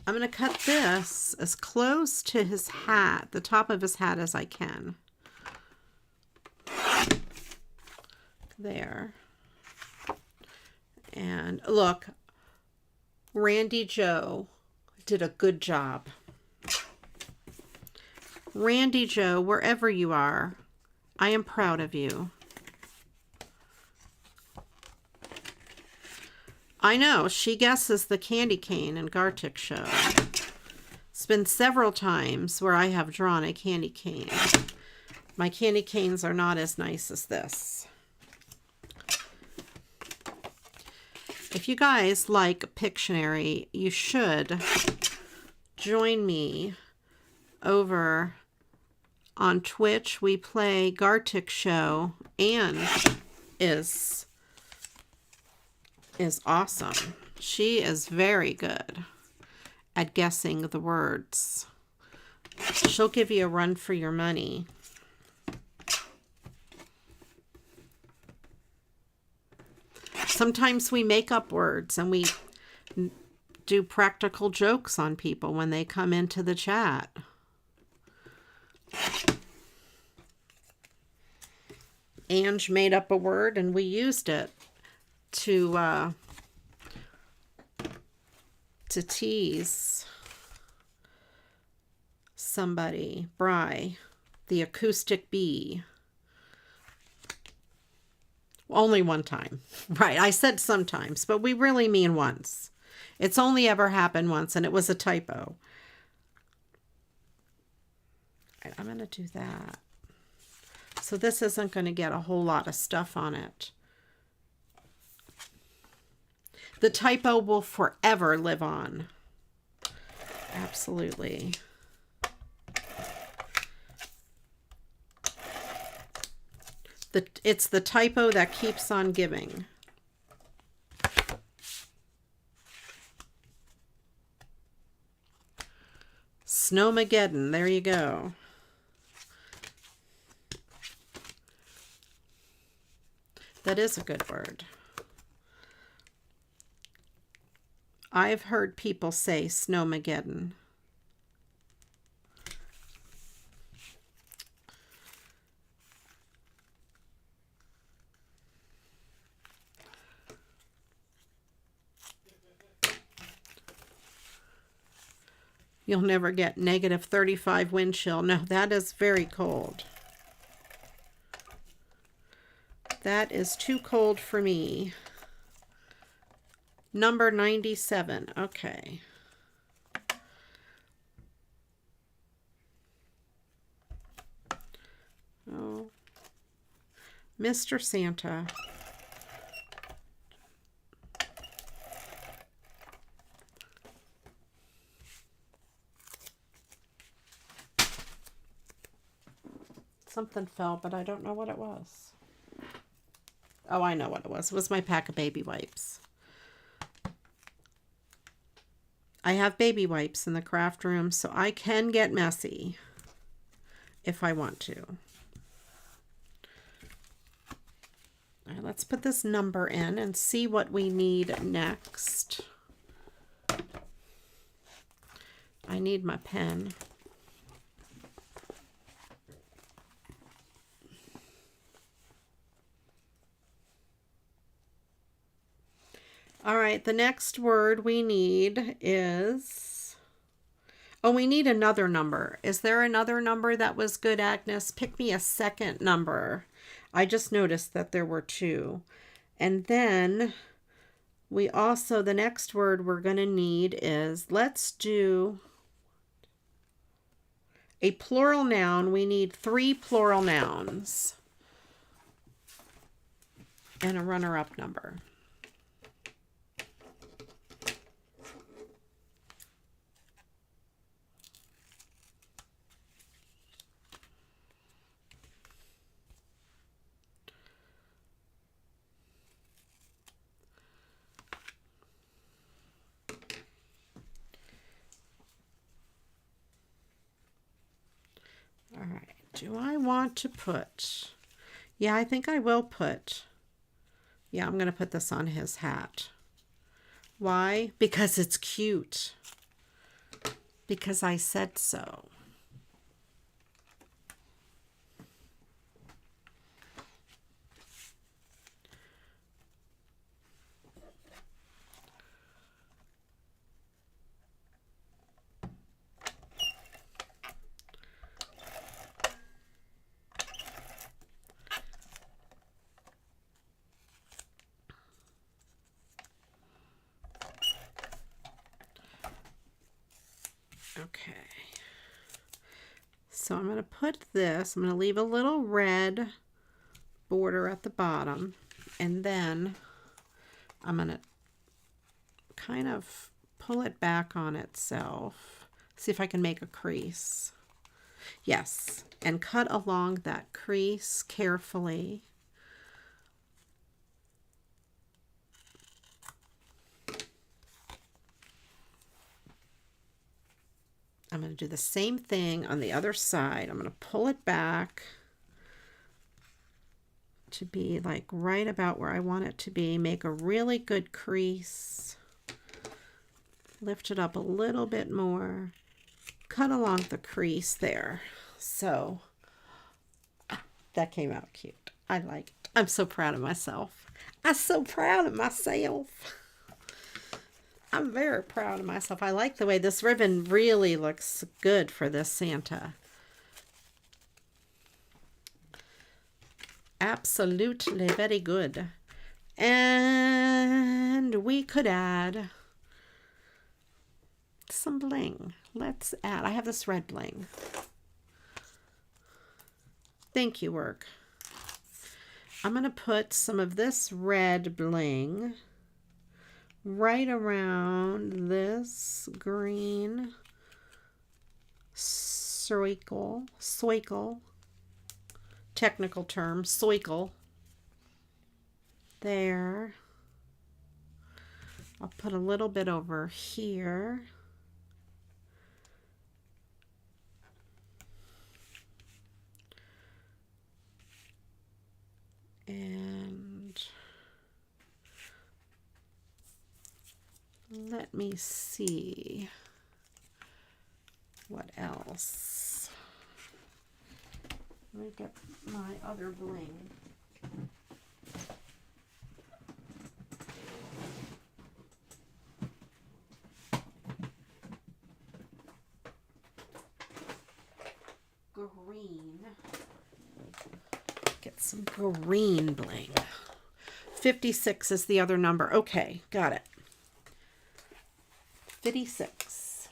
I'm going to cut this as close to his hat, the top of his hat, as I can. There. And look, Randy Joe did a good job. Randy Joe, wherever you are, I am proud of you. I know, she guesses the candy cane and Gartic show. It's been several times where I have drawn a candy cane. My candy canes are not as nice as this. If you guys like Pictionary, you should join me over on Twitch. We play Gartic show, and is awesome. She is very good at guessing the words. She'll give you a run for your money. Sometimes we make up words and we do practical jokes on people when they come into the chat. Ange made up a word and we used it to tease somebody. Bri, the acoustic bee. Only one time. Right, I said sometimes, but we really mean once. It's only ever happened once, and it was a typo. Right, I'm going to do that. So this isn't going to get a whole lot of stuff on it. The typo will forever live on. Absolutely. It's the typo that keeps on giving. Snowmageddon, there you go. That is a good word. I've heard people say Snowmageddon. You'll never get negative 35 wind chill. No, that is very cold. That is too cold for me. Number 97. Okay. Oh. Mr. Santa. Something fell, but I don't know what it was. Oh, I know what it was. It was my pack of baby wipes. I have baby wipes in the craft room, so I can get messy if I want to. All right, let's put this number in and see what we need next. I need my pen. All right, the next word we need is, oh, we need another number. Is there another number that was good, Agnes? Pick me a second number. I just noticed that there were two. And then we also, the next word we're going to need is, let's do a plural noun. We need 3 plural nouns and a runner-up number. All right. Do I want to put... Yeah, I think I will put... Yeah, I'm going to put this on his hat. Why? Because it's cute. Because I said so. Okay, so I'm going to put this, I'm going to leave a little red border at the bottom, and then I'm going to kind of pull it back on itself, see if I can make a crease. Yes, and cut along that crease carefully. I'm going to do the same thing on the other side. I'm going to pull it back to be like right about where I want it to be. Make a really good crease. Lift it up a little bit more. Cut along the crease there. So that came out cute. I like it. I'm so proud of myself. I'm so proud of myself. I'm very proud of myself. I like the way this ribbon really looks good for this Santa. Absolutely very good. And we could add some bling. Let's add, I have this red bling. Thank you, work. I'm going to put some of this red bling right around this green soicle, technical term, soicle. There. I'll put a little bit over here. And let me see what else. Let me get my other bling. Green. Get some green bling. 56 is the other number. Okay, got it. 56.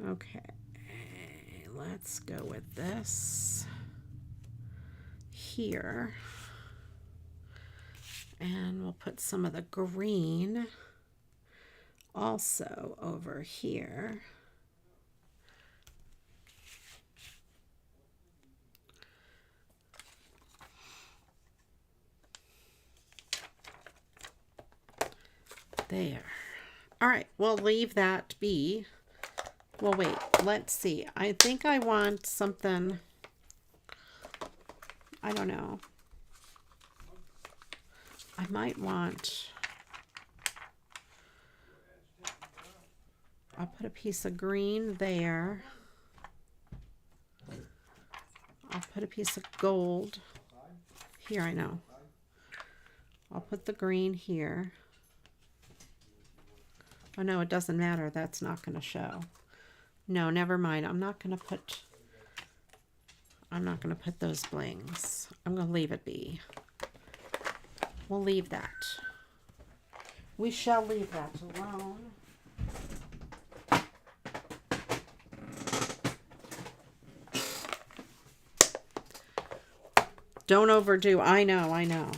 Okay, let's go with this here. And we'll put some of the green also over here. There. All right, we'll leave that be. Well, wait, let's see. I think I want something, I don't know. I might want, I'll put a piece of green there. I'll put a piece of gold here, I know. I'll put the green here. Oh no, it doesn't matter. That's not going to show. No, never mind. I'm not going to put those blings. I'm going to leave it be. We'll leave that. We shall leave that alone. Don't overdo. I know, I know.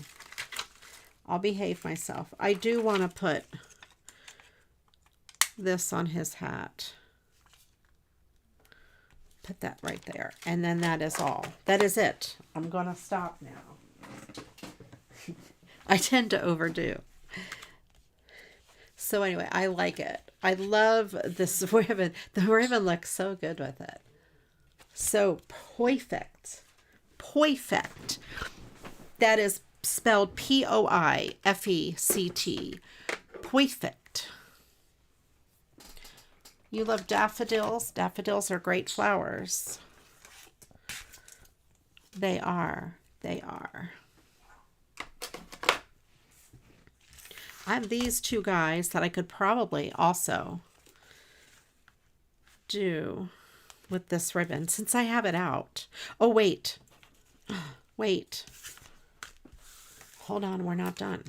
I'll behave myself. I do want to put this on his hat. Put that right there. And then that is all. That is it. I'm going to stop now. I tend to overdo. So anyway, I like it. I love this ribbon. The ribbon looks so good with it. So perfect. Perfect. That is spelled Poifect. Perfect. You love daffodils? Daffodils are great flowers. They are. They are. I have these two guys that I could probably also do with this ribbon since I have it out. Oh, wait. Wait. Hold on, we're not done.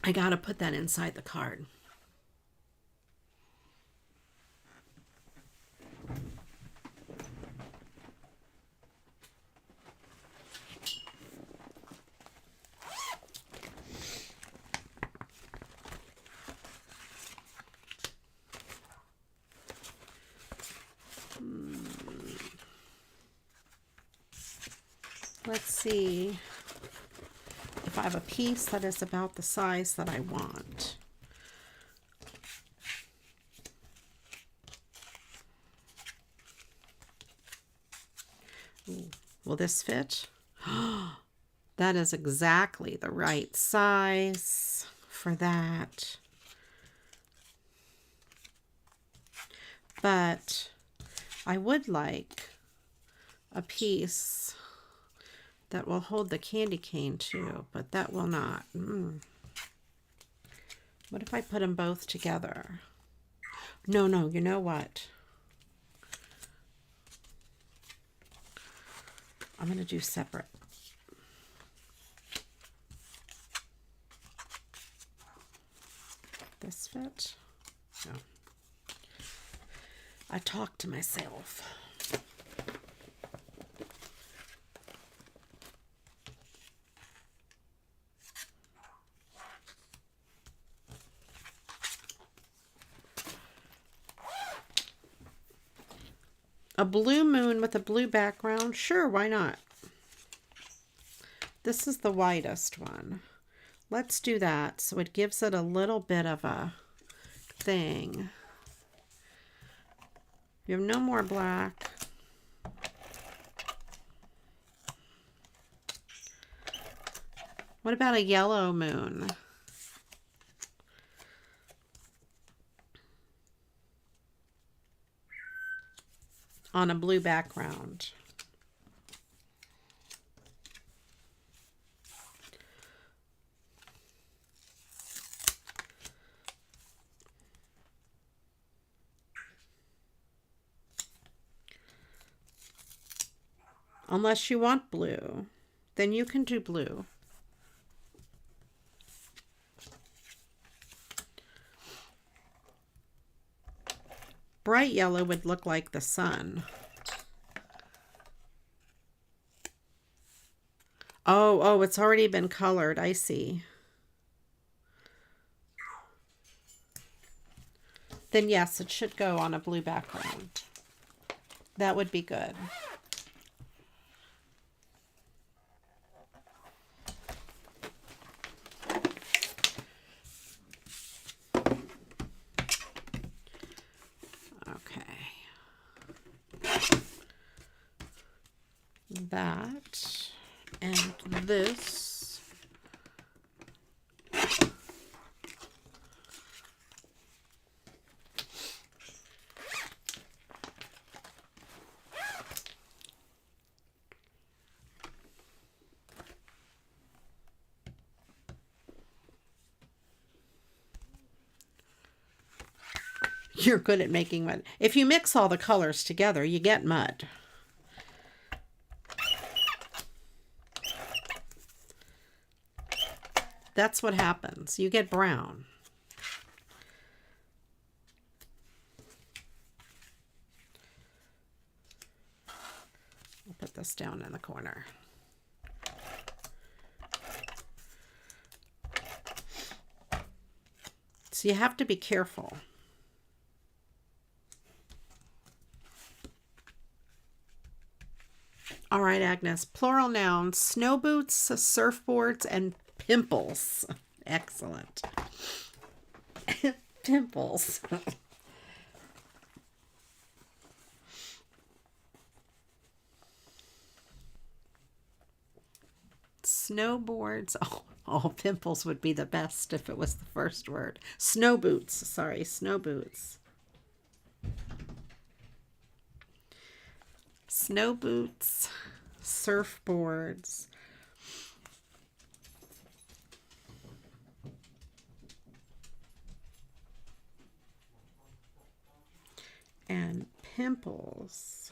I gotta put that inside the card. Let's see if I have a piece that is about the size that I want. Ooh, will this fit? That is exactly the right size for that. But I would like a piece that will hold the candy cane too, but that will not. What if I put them both together? No, you know what? I'm going to do separate. This fit? No. I talk to myself. A blue moon with a blue background? Sure, why not? This is the widest one. Let's do that so it gives it a little bit of a thing. You have no more black. What about a yellow moon? On a blue background. Unless you want blue, then you can do blue. Bright yellow would look like the sun. Oh, it's already been colored. I see. Then yes, it should go on a blue background. That would be good. That and this. You're good at making mud. If you mix all the colors together, you get mud. That's what happens. You get brown. I'll put this down in the corner. So you have to be careful. All right, Agnes. Plural nouns, snow boots, surfboards, and pimples. Excellent. Pimples. Snowboards. Oh, pimples would be the best if it was the first word. Snow boots. Sorry, snow boots. Snow boots, surfboards, and pimples.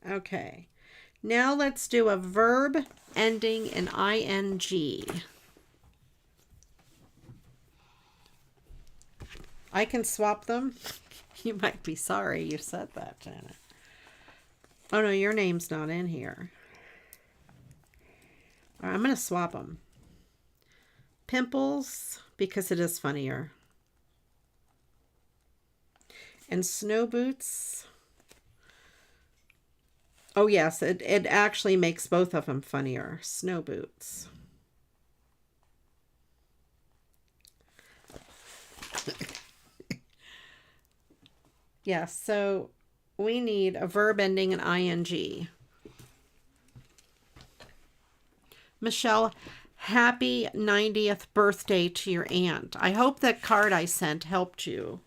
Okay, now let's do a verb ending in ing. I can swap them. You might be sorry you said that, Janet. Oh no, your name's not in here. All right, I'm going to swap them. Pimples, because it is funnier. And snow boots. Oh yes, it actually makes both of them funnier. Snow boots. Yeah, so we need a verb ending in ing. Michelle, happy 90th birthday to your aunt. I hope that card I sent helped you.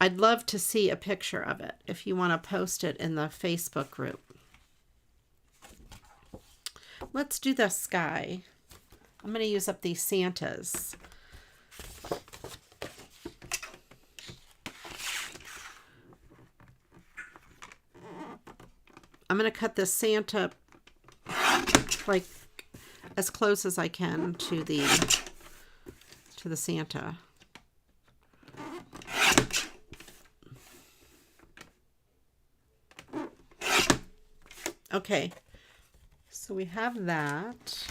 I'd love to see a picture of it if you want to post it in the Facebook group. Let's do the sky. I'm going to use up these Santas. I'm going to cut this Santa like as close as I can to the Santa. Okay, so we have that,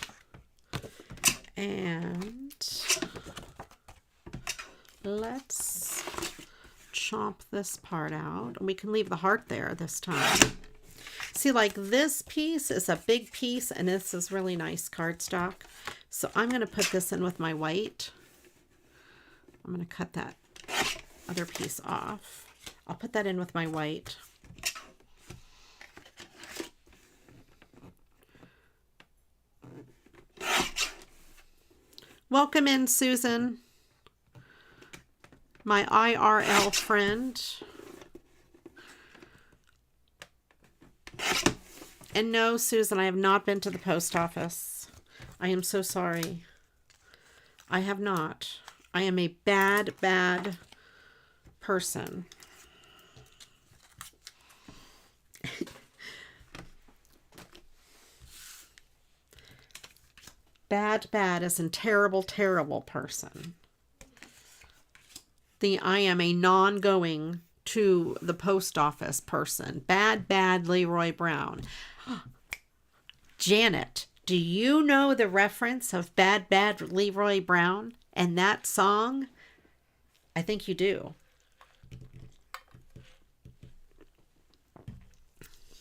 and let's chomp this part out. We can leave the heart there this time. See, like this piece is a big piece, and this is really nice cardstock. So I'm going to put this in with my white. I'm going to cut that other piece off. I'll put that in with my white. Welcome in, Susan, my IRL friend. And no, Susan, I have not been to the post office. I am so sorry. I have not. I am a bad, bad person. Bad, bad as in terrible, terrible person. I am a non-going to the post office person. Bad, bad Leroy Brown. Janet, do you know the reference of Bad, Bad Leroy Brown and that song? I think you do.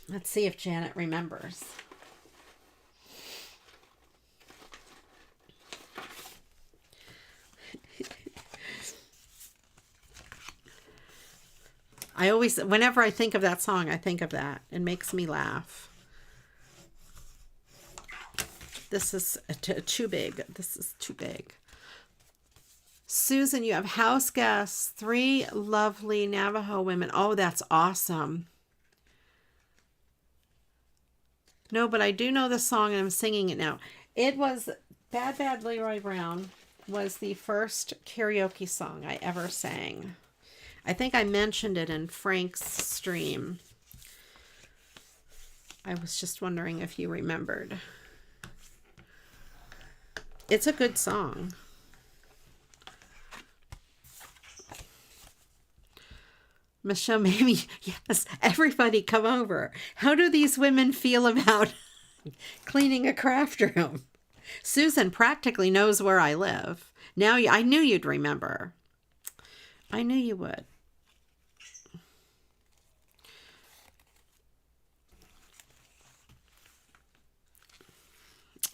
Let's see if Janet remembers. I always, whenever I think of that song, I think of that. It makes me laugh. This is too big. This is too big. Susan, you have house guests, 3 lovely Navajo women. Oh, that's awesome. No, but I do know the song and I'm singing it now. It was Bad Bad Leroy Brown was the first karaoke song I ever sang. I think I mentioned it in Frank's stream. I was just wondering if you remembered. It's a good song. Michelle, maybe, yes, everybody come over. How do these women feel about cleaning a craft room? Susan practically knows where I live. Now, I knew you'd remember. I knew you would.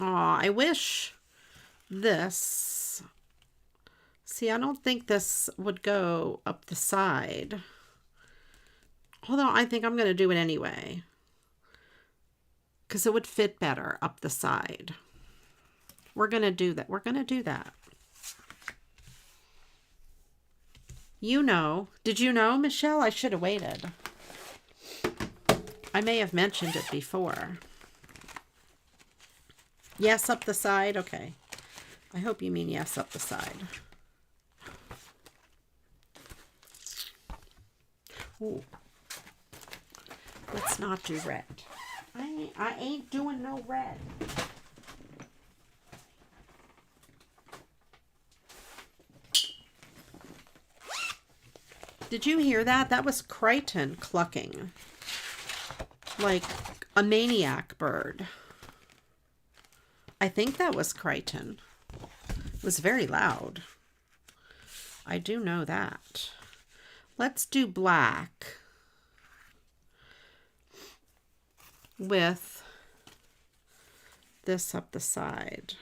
Oh, I wish this. See, I don't think this would go up the side. Although I think I'm going to do it anyway, because it would fit better up the side. We're going to do that. We're going to do that. You know. Did you know, Michelle? I should have waited. I may have mentioned it before. Yes, up the side? Okay. I hope you mean yes, up the side. Ooh. Let's not do red. I ain't doing no red. Did you hear that? That was Crichton clucking. Like a maniac bird. I think that was Crichton. It was very loud. I do know that. Let's do black with this up the side.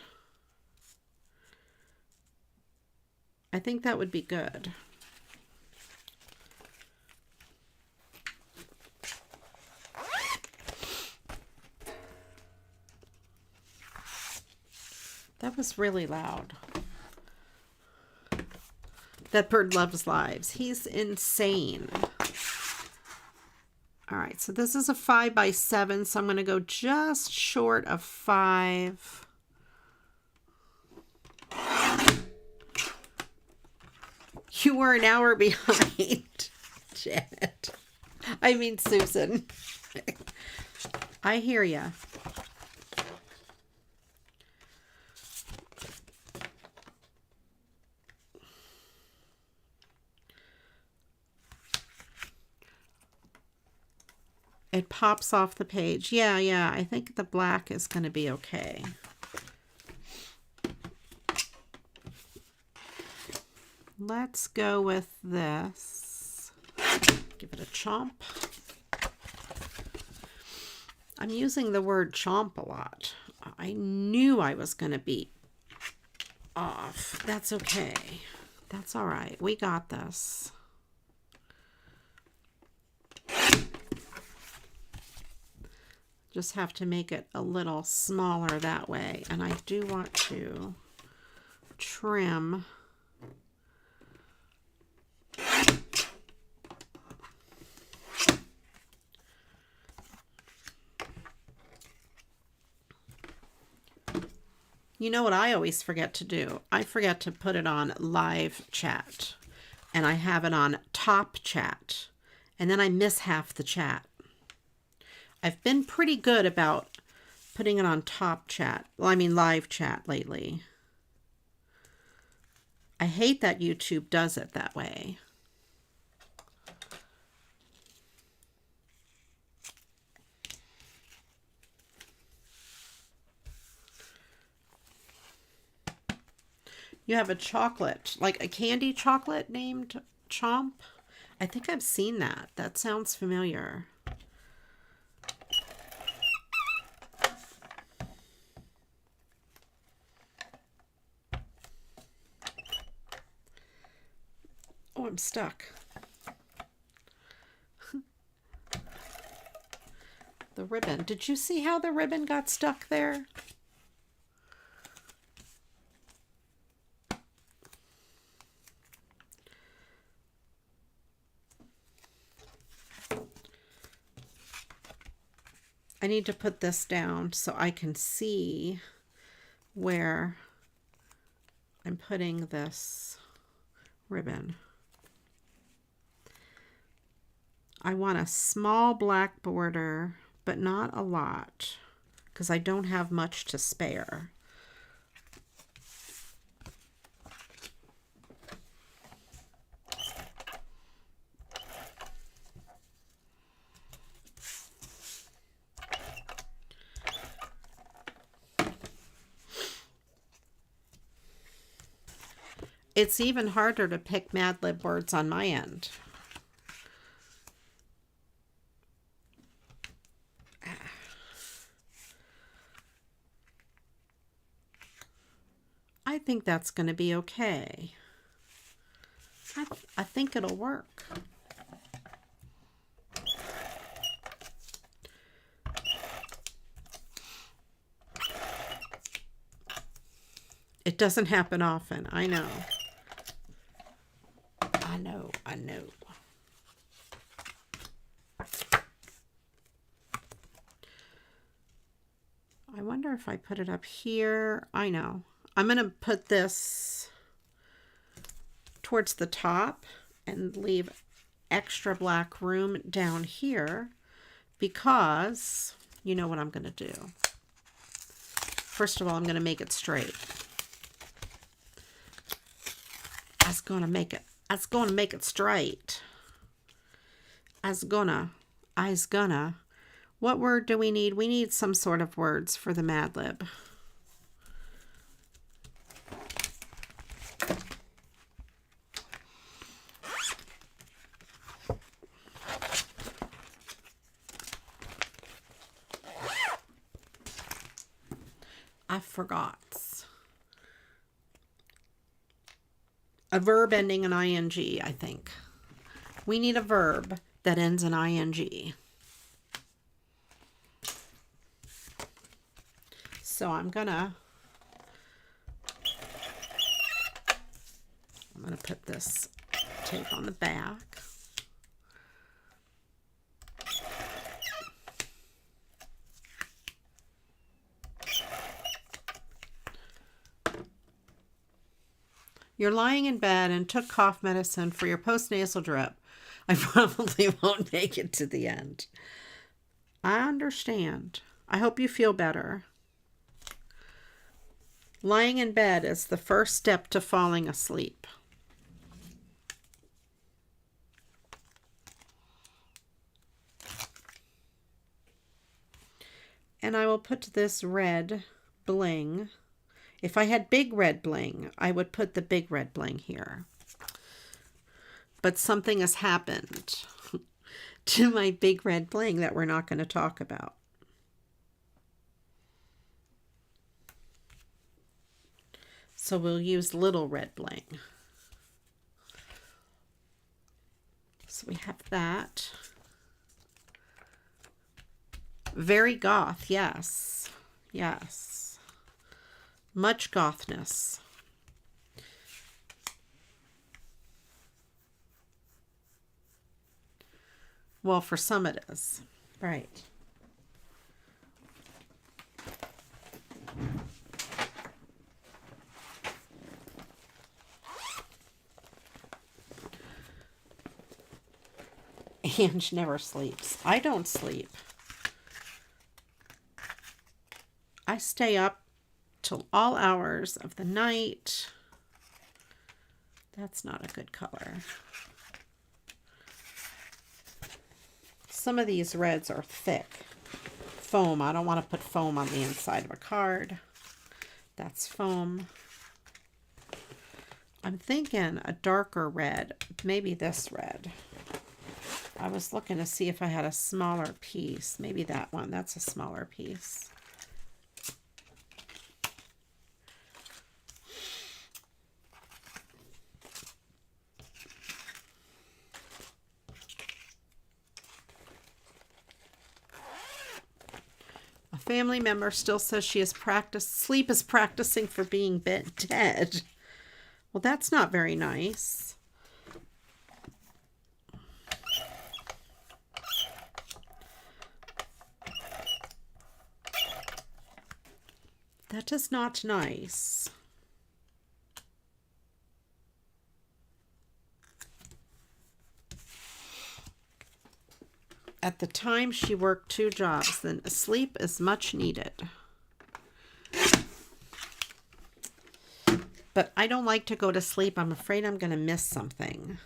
I think that would be good. That was really loud. That bird loves lives. He's insane. All right, so this is a 5 by 7, so I'm going to go just short of 5. You were an hour behind, Janet. I mean, Susan. I hear ya. It pops off the page. Yeah, I think the black is going to be okay. Let's go with this. Give it a chomp. I'm using the word chomp a lot. I knew I was going to be off. That's okay. That's all right. We got this. Just have to make it a little smaller that way. And I do want to trim. You know what I always forget to do? I forget to put it on live chat. And I have it on top chat. And then I miss half the chat. I've been pretty good about putting it on top chat. Well, I mean live chat lately. I hate that YouTube does it that way. You have a chocolate, like a candy chocolate named Chomp. I think I've seen that. That sounds familiar. Oh, I'm stuck. The ribbon. Did you see how the ribbon got stuck there? I need to put this down so I can see where I'm putting this ribbon. I want a small black border, but not a lot, because I don't have much to spare. It's even harder to pick Mad Lib words on my end. I think that's going to be okay. I think it'll work. It doesn't happen often. I know. I know. I wonder if I put it up here. I know. I'm going to put this towards the top and leave extra black room down here because you know what I'm going to do. First of all, I'm going to make it straight. I was going to make it straight. What word do we need? We need some sort of words for the Mad Lib. I forgot. A verb ending in ing, I think. We need a verb that ends in ing. So I'm gonna put this tape on the back. You're lying in bed and took cough medicine for your postnasal drip. I probably won't make it to the end. I understand. I hope you feel better. Lying in bed is the first step to falling asleep. And I will put this red bling. If I had big red bling, I would put the big red bling here. But something has happened to my big red bling that we're not going to talk about. So we'll use little red bling. So we have that. Very goth, yes. Yes. Much gothness. Well, for some it is. Right. Ange never sleeps. I don't sleep. I stay up till all hours of the night. That's not a good color. Some of these reds are thick. Foam. I don't want to put foam on the inside of a card. That's foam. I'm thinking a darker red. Maybe this red. I was looking to see if I had a smaller piece. Maybe that one. That's a smaller piece. Family member still says she has sleep is practicing for being dead. Well, that's not very nice. That is not nice. At the time, she worked 2 jobs, then sleep is much needed. But I don't like to go to sleep. I'm afraid I'm going to miss something.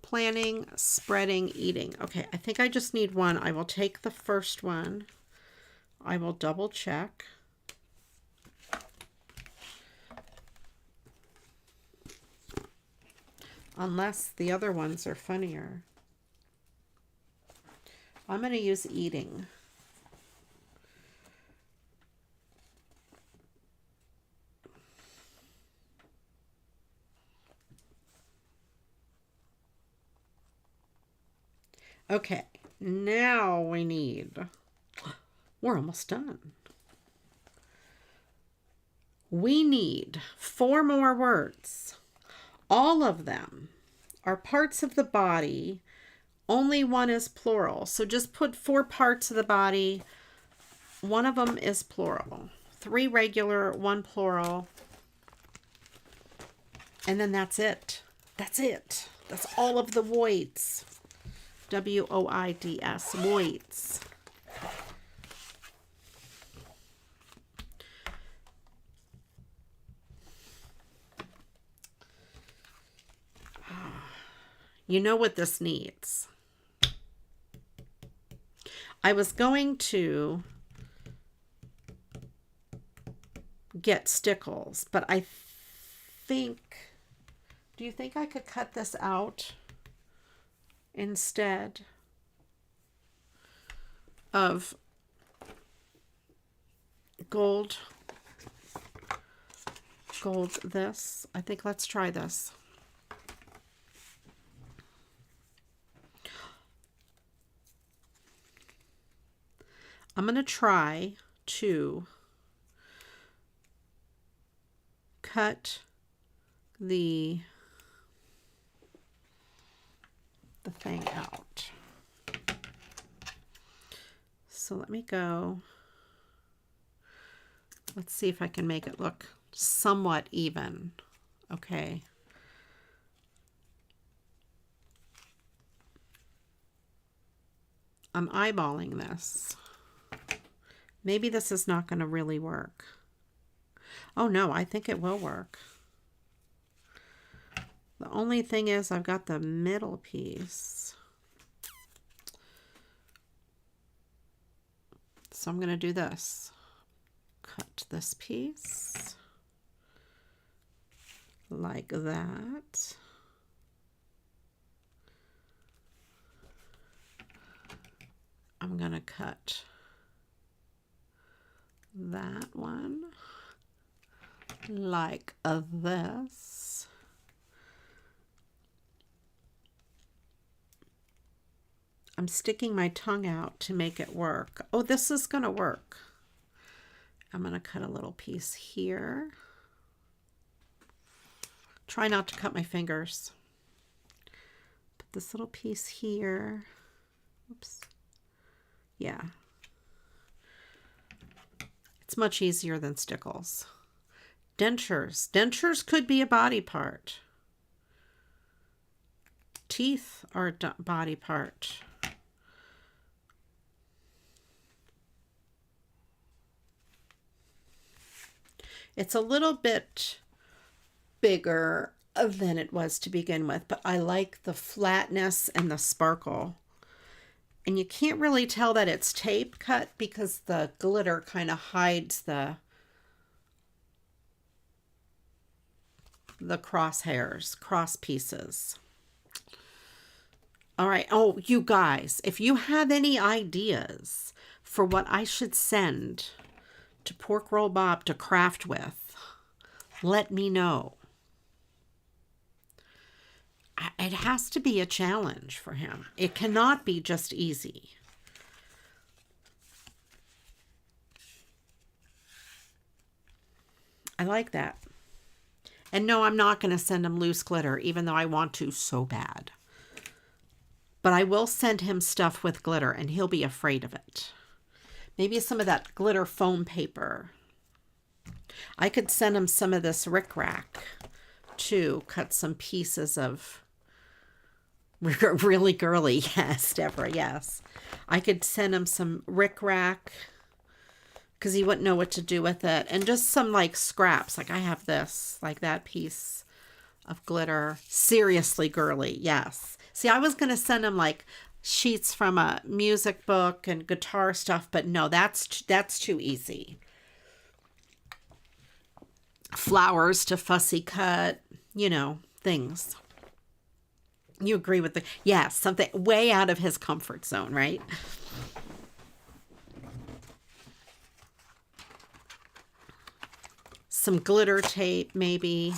Planning, spreading, eating. Okay, I think I just need one. I will take the first one. I will double check. Unless the other ones are funnier. I'm going to use eating. Okay, now we need, we're almost done. We need 4 more words. All of them are parts of the body. Only one is plural. So just put 4 parts of the body. One of them is plural. 3 regular, 1 plural. And then that's it. That's it. That's all of the voids. W-O-I-D-S, voids. You know what this needs. I was going to get stickles, but I think, do you think I could cut this out instead of gold this? I think let's try this. I'm going to try to cut the thing out. So let me go. Let's see if I can make it look somewhat even. Okay. I'm eyeballing this. Maybe this is not going to really work. Oh no, I think it will work. The only thing is I've got the middle piece. So I'm going to do this. Cut this piece like that. I'm going to cut that one like this. I'm sticking my tongue out to make it work. Oh, this is going to work. I'm going to cut a little piece here. Try not to cut my fingers. Put this little piece here. Oops. Yeah. It's much easier than stickles. Dentures. Dentures could be a body part. Teeth are a body part. It's a little bit bigger than it was to begin with, but I like the flatness and the sparkle. And you can't really tell that it's tape cut because the glitter kind of hides the crosshairs, cross pieces. All right. Oh, you guys, if you have any ideas for what I should send to Pork Roll Bob to craft with, let me know. It has to be a challenge for him. It cannot be just easy. I like that. And no, I'm not going to send him loose glitter, even though I want to so bad. But I will send him stuff with glitter, and he'll be afraid of it. Maybe some of that glitter foam paper. I could send him some of this rickrack, too. Cut some pieces of... Really girly, yes, Deborah, yes. I could send him some rickrack because he wouldn't know what to do with it. And just some like scraps, like I have this, like that piece of glitter. Seriously girly, yes. See, I was going to send him like sheets from a music book and guitar stuff, but no, that's too easy. Flowers to fussy cut, you know, things. You agree with something way out of his comfort zone, right? Some glitter tape, maybe.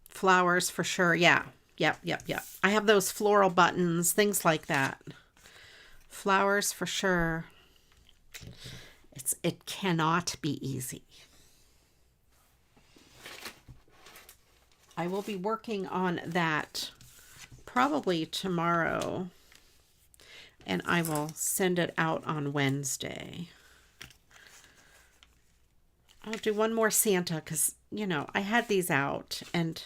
Flowers for sure. Yeah. Yep. I have those floral buttons, things like that. Flowers for sure. It cannot be easy. I will be working on that probably tomorrow, and I will send it out on Wednesday. I'll do one more Santa because, you know, I had these out, and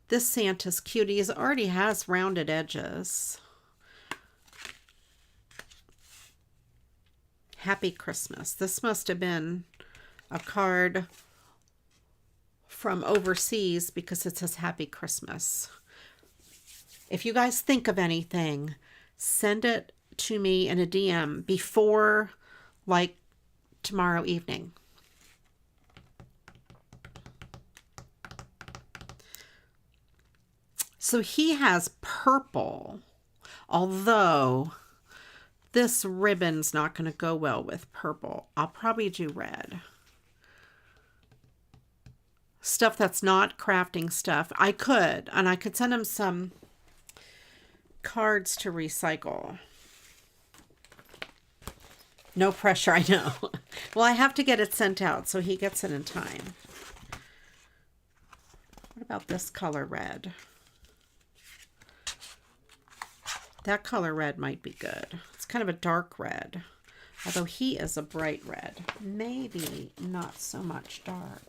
this Santa's cute. He already has rounded edges. Happy Christmas. This must have been a card from overseas because it says Happy Christmas. If you guys think of anything, send it to me in a DM before like tomorrow evening. So he has purple, although this ribbon's not going to go well with purple. I'll probably do red. Stuff that's not crafting stuff. I could send him some cards to recycle. No pressure, I know. Well, I have to get it sent out so he gets it in time. What about this color red? That color red might be good. It's kind of a dark red, although he is a bright red. Maybe not so much dark.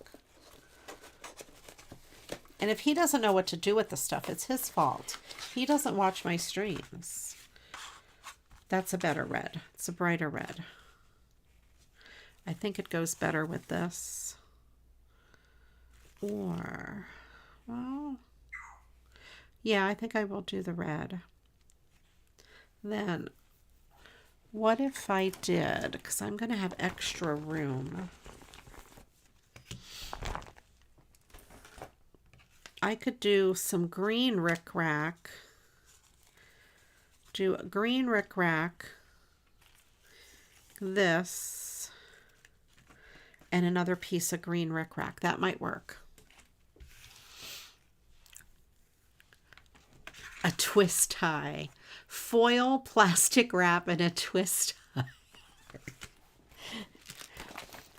And if he doesn't know what to do with the stuff, it's his fault. He doesn't watch my streams. That's a better red. It's a brighter red. I think it goes better with this. Or, well, yeah, I think I will do the red. Then, what if I did, because I'm going to have extra room. I could do some green rickrack. Do a green rickrack, this, and another piece of green rickrack. That might work. A twist tie. Foil, plastic wrap, and a twist tie.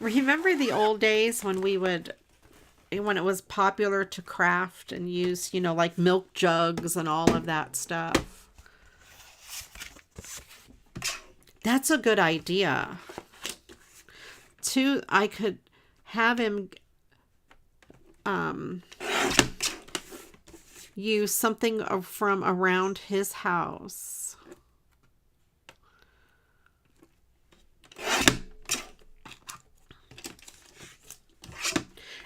Remember the old days when when it was popular to craft and use, you know, like milk jugs and all of that stuff? That's a good idea. I could have him use something from around his house.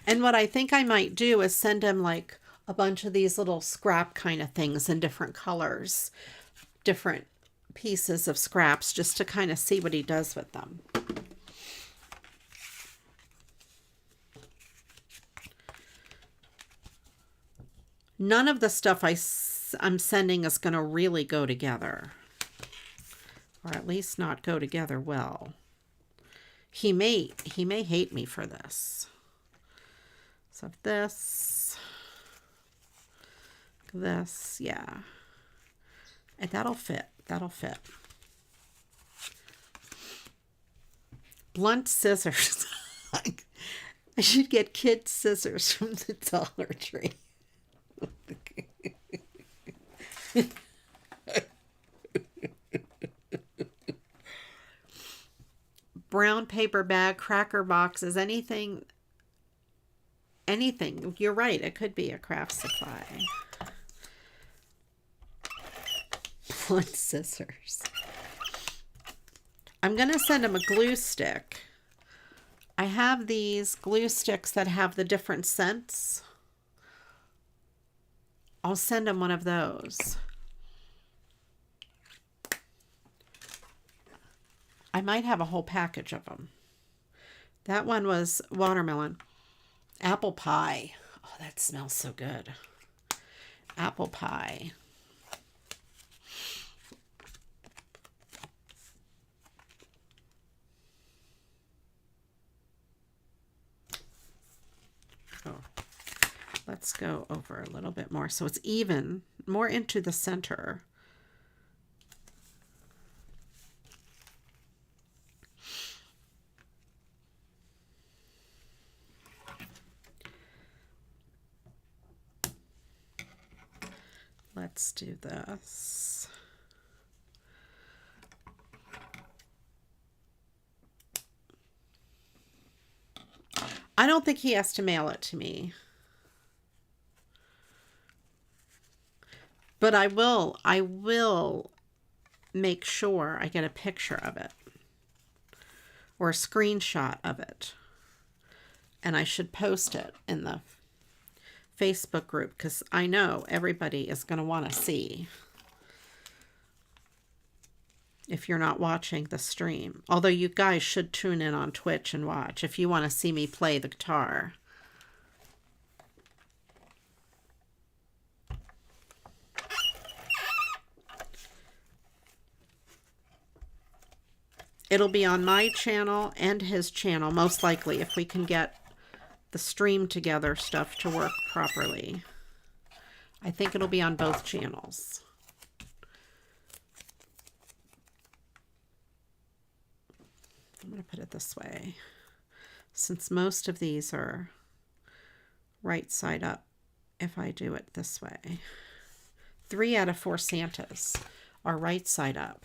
And what I think I might do is send him like a bunch of these little scrap kind of things in different colors, different pieces of scraps, just to kind of see what he does with them. None of the stuff I'm sending is going to really go together, or at least not go together well. He may hate me for this. So this, yeah. And that'll fit. That'll fit. Blunt scissors. I should get kid scissors from the Dollar Tree. Brown paper bag, cracker boxes, anything. You're right. It could be a craft supply. Blunt scissors. I'm going to send him a glue stick. I have these glue sticks that have the different scents I'll send him one of those. I might have a whole package of them. That one was watermelon. Apple pie. Oh, that smells so good. Apple pie. Oh, let's go over a little bit more so it's even, more into the center. Let's do this. I don't think he has to mail it to me. But I will make sure I get a picture of it or a screenshot of it. And I should post it in the Facebook group because I know everybody is going to want to see if you're not watching the stream. Although you guys should tune in on Twitch and watch if you want to see me play the guitar. It'll be on my channel and his channel, most likely, if we can get the stream together stuff to work properly. I think it'll be on both channels. I'm going to put it this way. Since most of these are right side up, if I do it this way. 3 out of 4 Santas are right side up.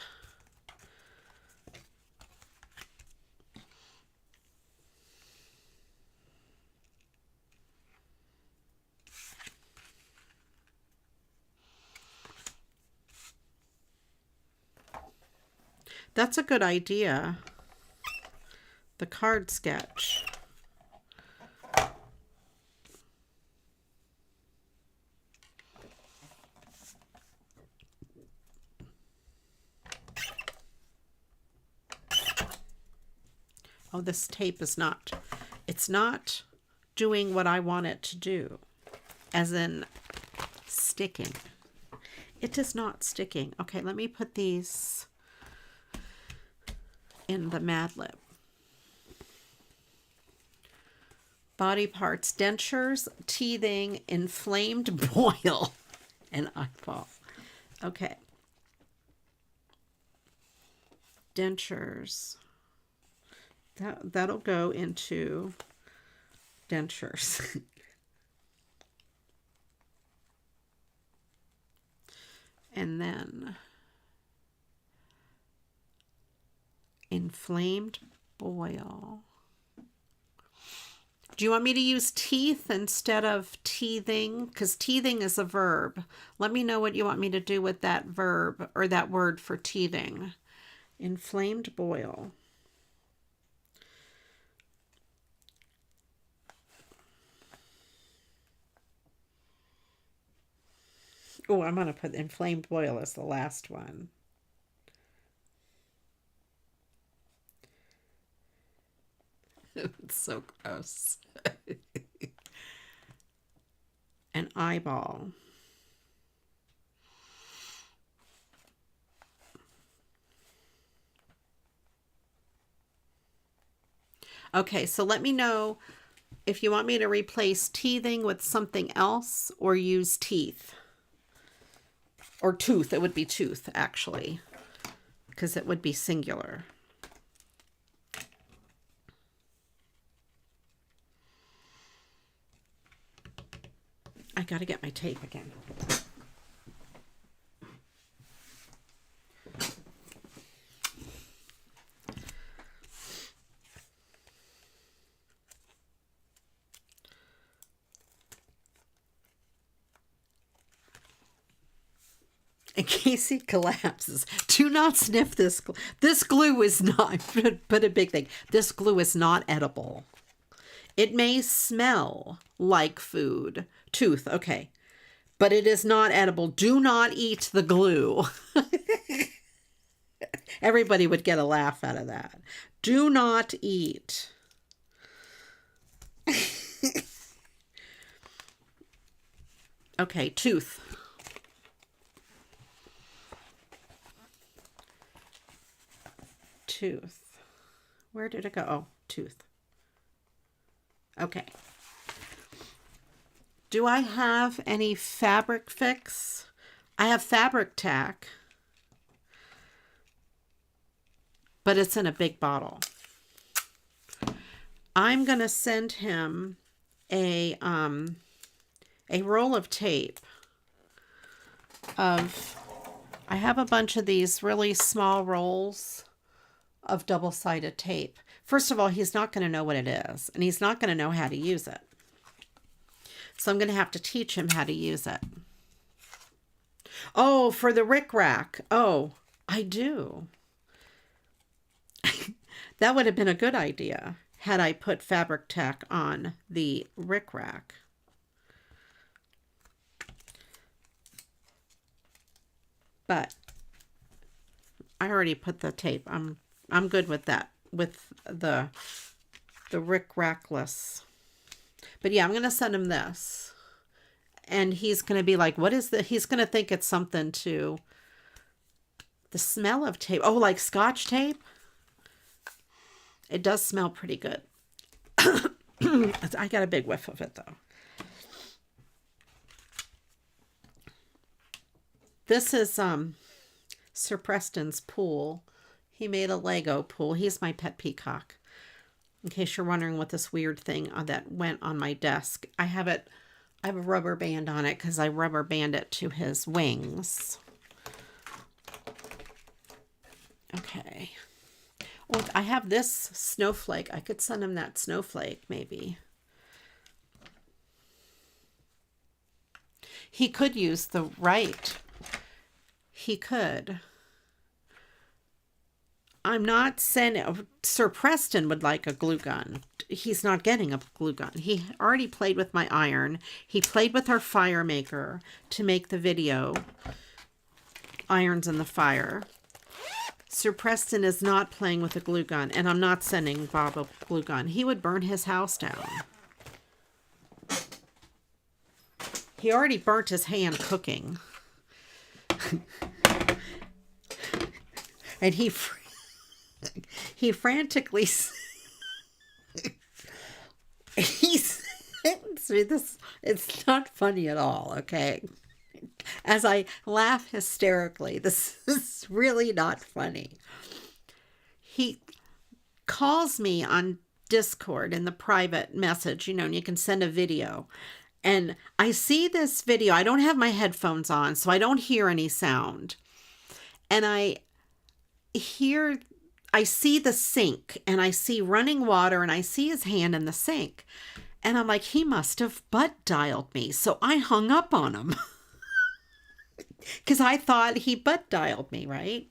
That's a good idea. The card sketch. Oh, this tape is not, it's not doing what I want it to do, as in sticking. It is not sticking. Okay, let me put these in the Mad Lib. Body parts, dentures, teething, inflamed boil, and eyeball. Okay. Dentures. That'll go into dentures. And then inflamed boil. Do you want me to use teeth instead of teething? Because teething is a verb. Let me know what you want me to do with that verb or that word for teething. Inflamed boil. Oh, I'm going to put inflamed boil as the last one. It's so gross. An eyeball. Okay, so let me know if you want me to replace teething with something else or use teeth. Or tooth. It would be tooth, actually, because it would be singular. I got to get my tape again. In case he collapses, do not sniff this. This glue is not, but a big thing. This glue is not edible. It may smell like food. Tooth, okay. but it is not edible. Do not eat the glue. Everybody would get a laugh out of that. Do not eat. Okay, tooth. Tooth. Where did it go? Oh, tooth. Okay. Do I have any fabric fix? I have fabric tack, but it's in a big bottle. I'm going to send him a roll of tape I have a bunch of these really small rolls of double-sided tape. First of all, he's not going to know what it is, and he's not going to know how to use it. So I'm going to have to teach him how to use it. Oh, for the rickrack. Oh, I do. That would have been a good idea had I put fabric tack on the rickrack. But I already put the tape. I'm good with that, with the rickrackless. But yeah, I'm going to send him this. And he's going to be like, what is this? He's going to think it's something to the smell of tape. Oh, like Scotch tape? It does smell pretty good. I got a big whiff of it, though. This is Sir Preston's pool. He made a Lego pool. He's my pet peacock. In case you're wondering what this weird thing that went on my desk. I have a rubber band on it because I rubber band it to his wings. Okay. Oh, I have this snowflake. I could send him that snowflake, maybe. He could use the right. He could. I'm not sending... Sir Preston would like a glue gun. He's not getting a glue gun. He already played with my iron. He played with our fire maker to make the video. Irons in the fire. Sir Preston is not playing with a glue gun, and I'm not sending Bob a glue gun. He would burn his house down. He already burnt his hand cooking. And he frantically it's not funny at all, okay? As I laugh hysterically, this is really not funny. He calls me on Discord in the private message, and you can send a video. And I see this video. I don't have my headphones on, so I don't hear any sound. And I see the sink, and I see running water, and I see his hand in the sink. And I'm like, he must have butt dialed me. So I hung up on him. Because I thought he butt dialed me, right?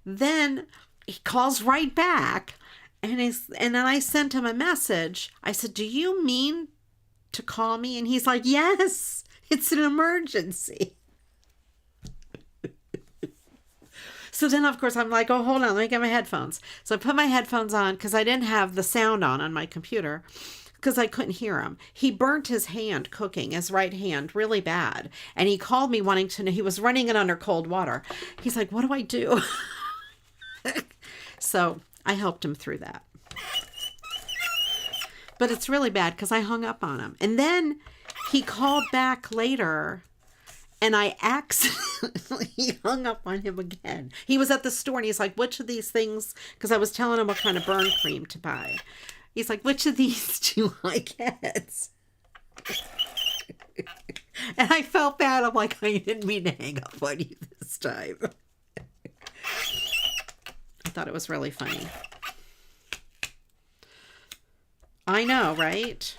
Then he calls right back. And then I sent him a message. I said, do you mean to call me? And he's like, yes, it's an emergency. So then, of course, I'm like, oh, hold on, let me get my headphones. So I put my headphones on because I didn't have the sound on my computer because I couldn't hear him. He burnt his hand cooking, his right hand, really bad. And he called me wanting to know. He was running it under cold water. He's like, what do I do? So I helped him through that. But it's really bad because I hung up on him. And then he called back later. And I accidentally hung up on him again. He was at the store and he's like, which of these things, because I was telling him what kind of burn cream to buy. He's like, which of these do I get? And I felt bad. I'm like, I didn't mean to hang up on you this time. I thought it was really funny. I know, right?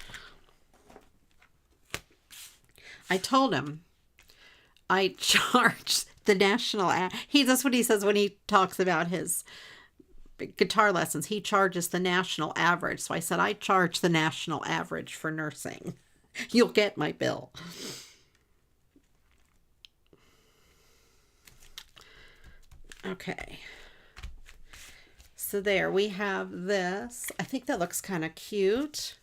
I told him. I charge the national... That's what he says when he talks about his guitar lessons. He charges the national average. So I said, I charge the national average for nursing. You'll get my bill. Okay. So there we have this. I think that looks kind of cute.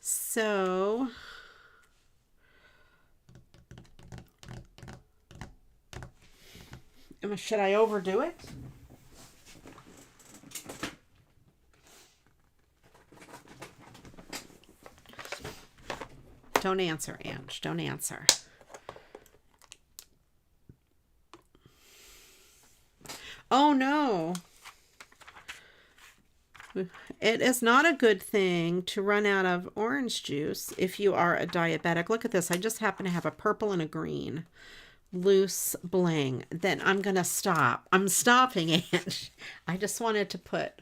So should I overdo it? Don't answer, Ange. Don't answer. Oh, no. It is not a good thing to run out of orange juice if you are a diabetic. Look at this. I just happen to have a purple and a green loose bling. Then I'm going to stop. I'm stopping, Ange. I just wanted to put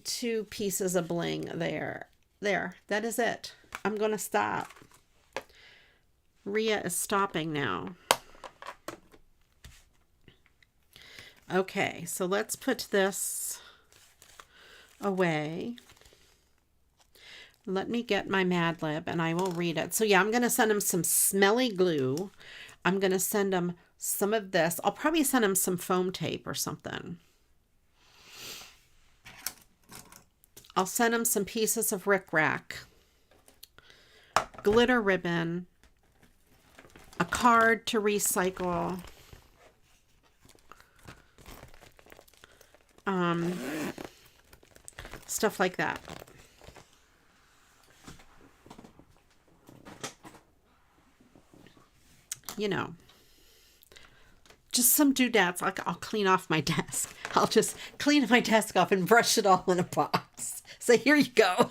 2 pieces of bling there. There. That is it. I'm going to stop. Ria is stopping now. Okay, so let's put this away. Let me get my Mad Lib and I will read it. So yeah, I'm going to send him some smelly glue. I'm going to send him some of this. I'll probably send him some foam tape or something. I'll send him some pieces of rickrack, glitter ribbon, a card to recycle, stuff like that. You know, just some doodads. I'll clean off my desk. I'll just clean my desk off and brush it all in a box. So here you go.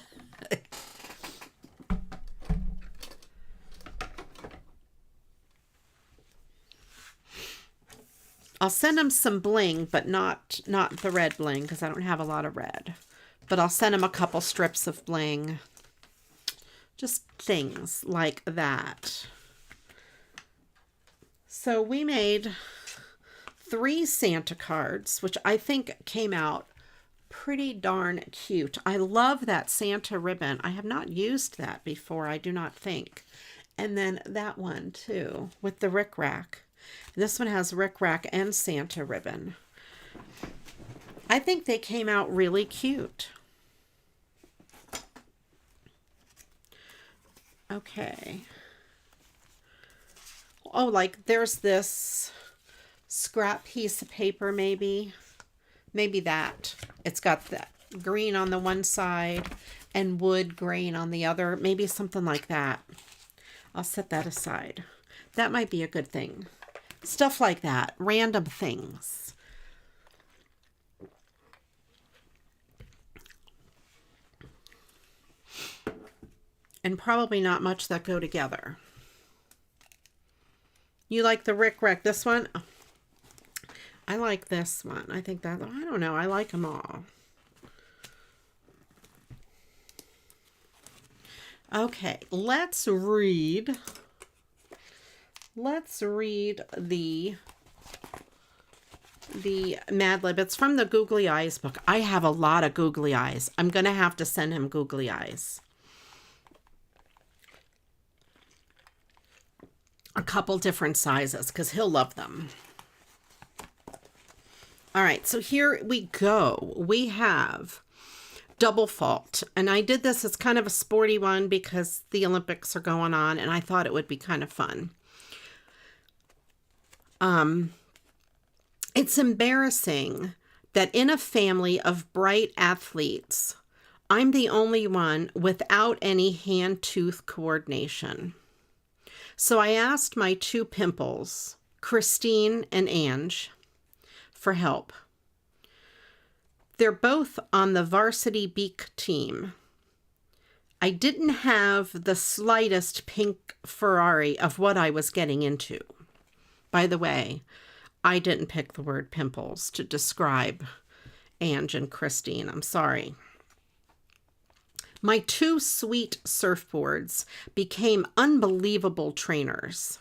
I'll send him some bling, but not the red bling because I don't have a lot of red. But I'll send him a couple strips of bling. Just things like that. So we made 3 Santa cards, which I think came out pretty darn cute. I love that Santa ribbon. I have not used that before, I do not think. And then that one too, with the rickrack. This one has rickrack and Santa ribbon. I think they came out really cute. Okay. Oh, like there's this scrap piece of paper, maybe that. It's got that green on the one side and wood grain on the other. Maybe something like that. I'll set that aside. That might be a good thing. Stuff like that. Random things. And probably not much that go together. You like the rickrack? This one? I like this one. I think that, I don't know. I like them all. Okay, let's read the Mad Lib. It's from the Googly Eyes book. I have a lot of googly eyes. I'm going to have to send him googly eyes. A couple different sizes because he'll love them. All right, so here we go. We have Double Fault. And I did this as kind of a sporty one because the Olympics are going on and I thought it would be kind of fun. It's embarrassing that in a family of bright athletes, I'm the only one without any hand-tooth coordination. So I asked my 2 pimples, Christine and Ange, for help. They're both on the varsity beak team. I didn't have the slightest pink Ferrari of what I was getting into. By the way, I didn't pick the word pimples to describe Ange and Christine. I'm sorry. My 2 sweet surfboards became unbelievable trainers.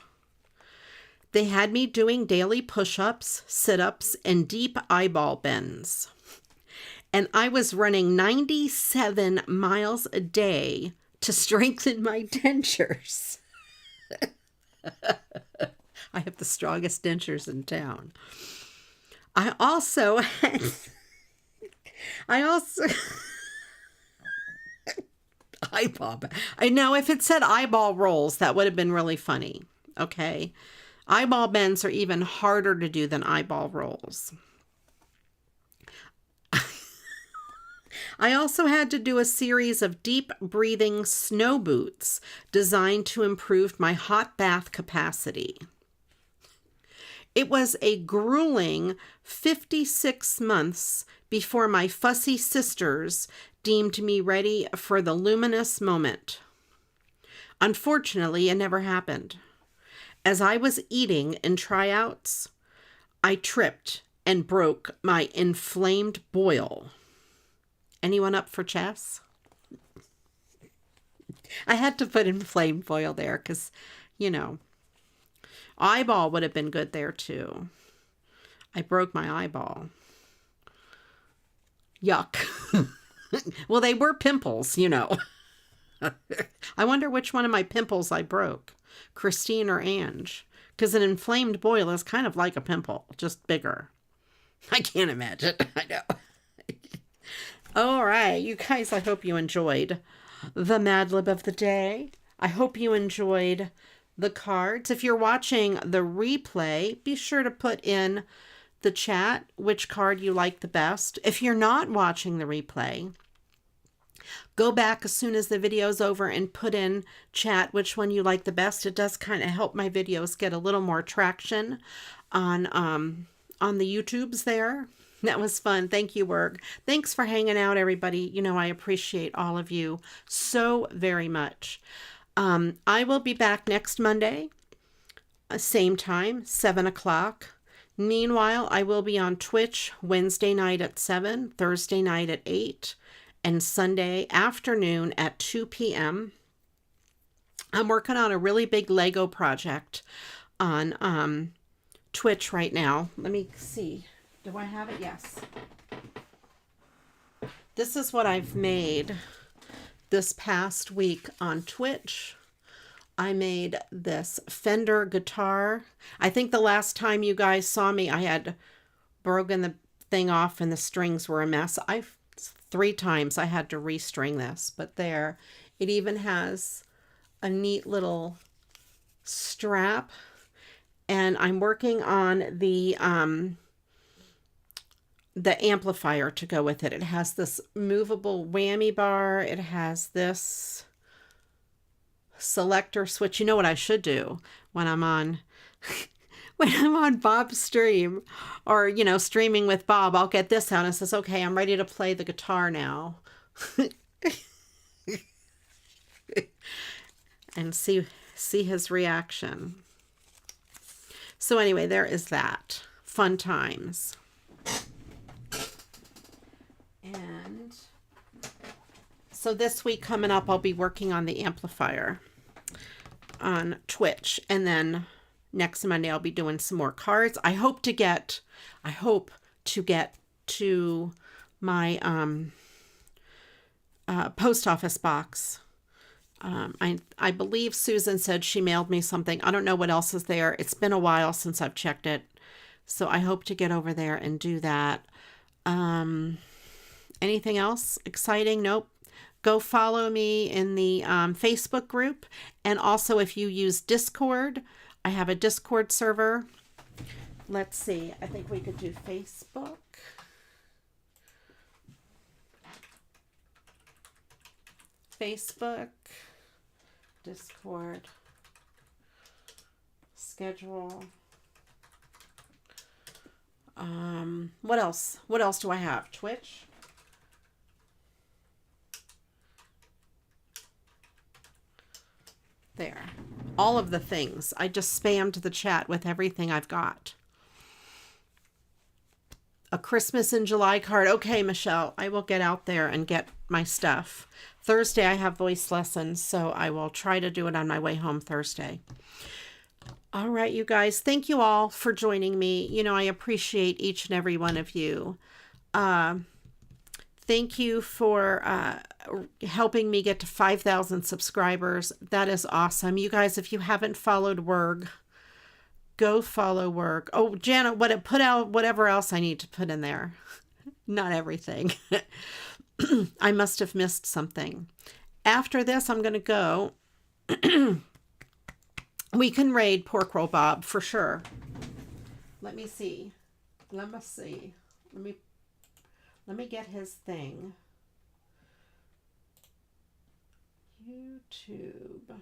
They had me doing daily push-ups, sit-ups, and deep eyeball bends. And I was running 97 miles a day to strengthen my dentures. I have the strongest dentures in town. I also eyeball. I know if it said eyeball rolls, that would have been really funny. Okay. Eyeball bends are even harder to do than eyeball rolls. I also had to do a series of deep breathing snow boots designed to improve my hot bath capacity. It was a grueling 56 months before my fussy sisters deemed me ready for the luminous moment. Unfortunately, it never happened. As I was eating in tryouts, I tripped and broke my inflamed boil. Anyone up for chess? I had to put inflamed boil there because, you know, eyeball would have been good there too. I broke my eyeball. Yuck. Well, they were pimples, you know. I wonder which one of my pimples I broke, Christine or Ange, because an inflamed boil is kind of like a pimple, just bigger. I can't imagine. I know. All right, you guys, I hope you enjoyed the Mad Lib of the day. I hope you enjoyed the cards. If you're watching the replay, be sure to put in the chat which card you like the best. If you're not watching the replay, go back as soon as the video's over and put in chat which one you like the best. It does kind of help my videos get a little more traction on the YouTubes there. That was fun. Thank you, Werg. Thanks for hanging out, everybody. You know, I appreciate all of you so very much. I will be back next Monday, same time, 7 o'clock. Meanwhile, I will be on Twitch Wednesday night at 7, Thursday night at 8, and Sunday afternoon at 2 p.m. I'm working on a really big Lego project on Twitch right now. Let me see. Do I have it? Yes. This is what I've made this past week on Twitch. I made this Fender guitar. I think the last time you guys saw me, I had broken the thing off and the strings were a mess. 3 times I had to restring this, but there. It even has a neat little strap, and I'm working on the amplifier to go with it. It has this movable whammy bar. It has this selector switch. You know what I should do when I'm on Bob's stream, or, you know, streaming with Bob, I'll get this out and it says, okay, I'm ready to play the guitar now. And see his reaction. So anyway, there is that. Fun times. And so this week coming up, I'll be working on the amplifier on Twitch. And then next Monday, I'll be doing some more cards. I hope to get to my post office box. I believe Susan said she mailed me something. I don't know what else is there. It's been a while since I've checked it. So I hope to get over there and do that. Anything else exciting? Nope. Go follow me in the Facebook group. And also if you use Discord, I have a Discord server. Let's see. I think we could do Facebook. Facebook, Discord, schedule. What else? What else do I have? Twitch. There. All of the things. I just spammed the chat with everything I've got. A Christmas in July card. Okay, Michelle, I will get out there and get my stuff. Thursday, I have voice lessons, so I will try to do it on my way home Thursday. All right, you guys. Thank you all for joining me. You know, I appreciate each and every one of you. Thank Thank you for helping me get to 5,000 subscribers. That is awesome. You guys, if you haven't followed Werg, go follow Werg. Oh, Janet, put out whatever else I need to put in there. Not everything. I must have missed something. After this, I'm going to go. We can raid Pork Roll Bob for sure. Let me see. Let me get his thing. YouTube.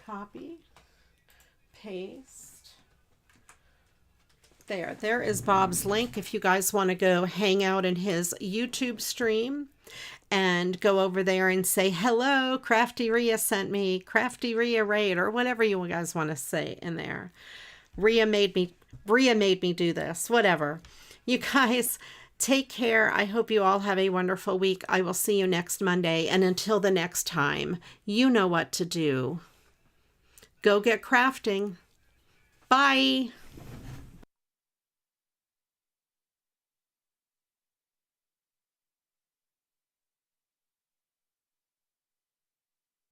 Copy. Paste. There is Bob's link if you guys want to go hang out in his YouTube stream and go over there and say, hello, CraftyRia sent me, CraftyRia raid, or whatever you guys want to say in there. Ria made me do this, whatever. You guys take care. I hope you all have a wonderful week. I will see you next Monday. And until the next time, you know what to do. Go get crafting. Bye.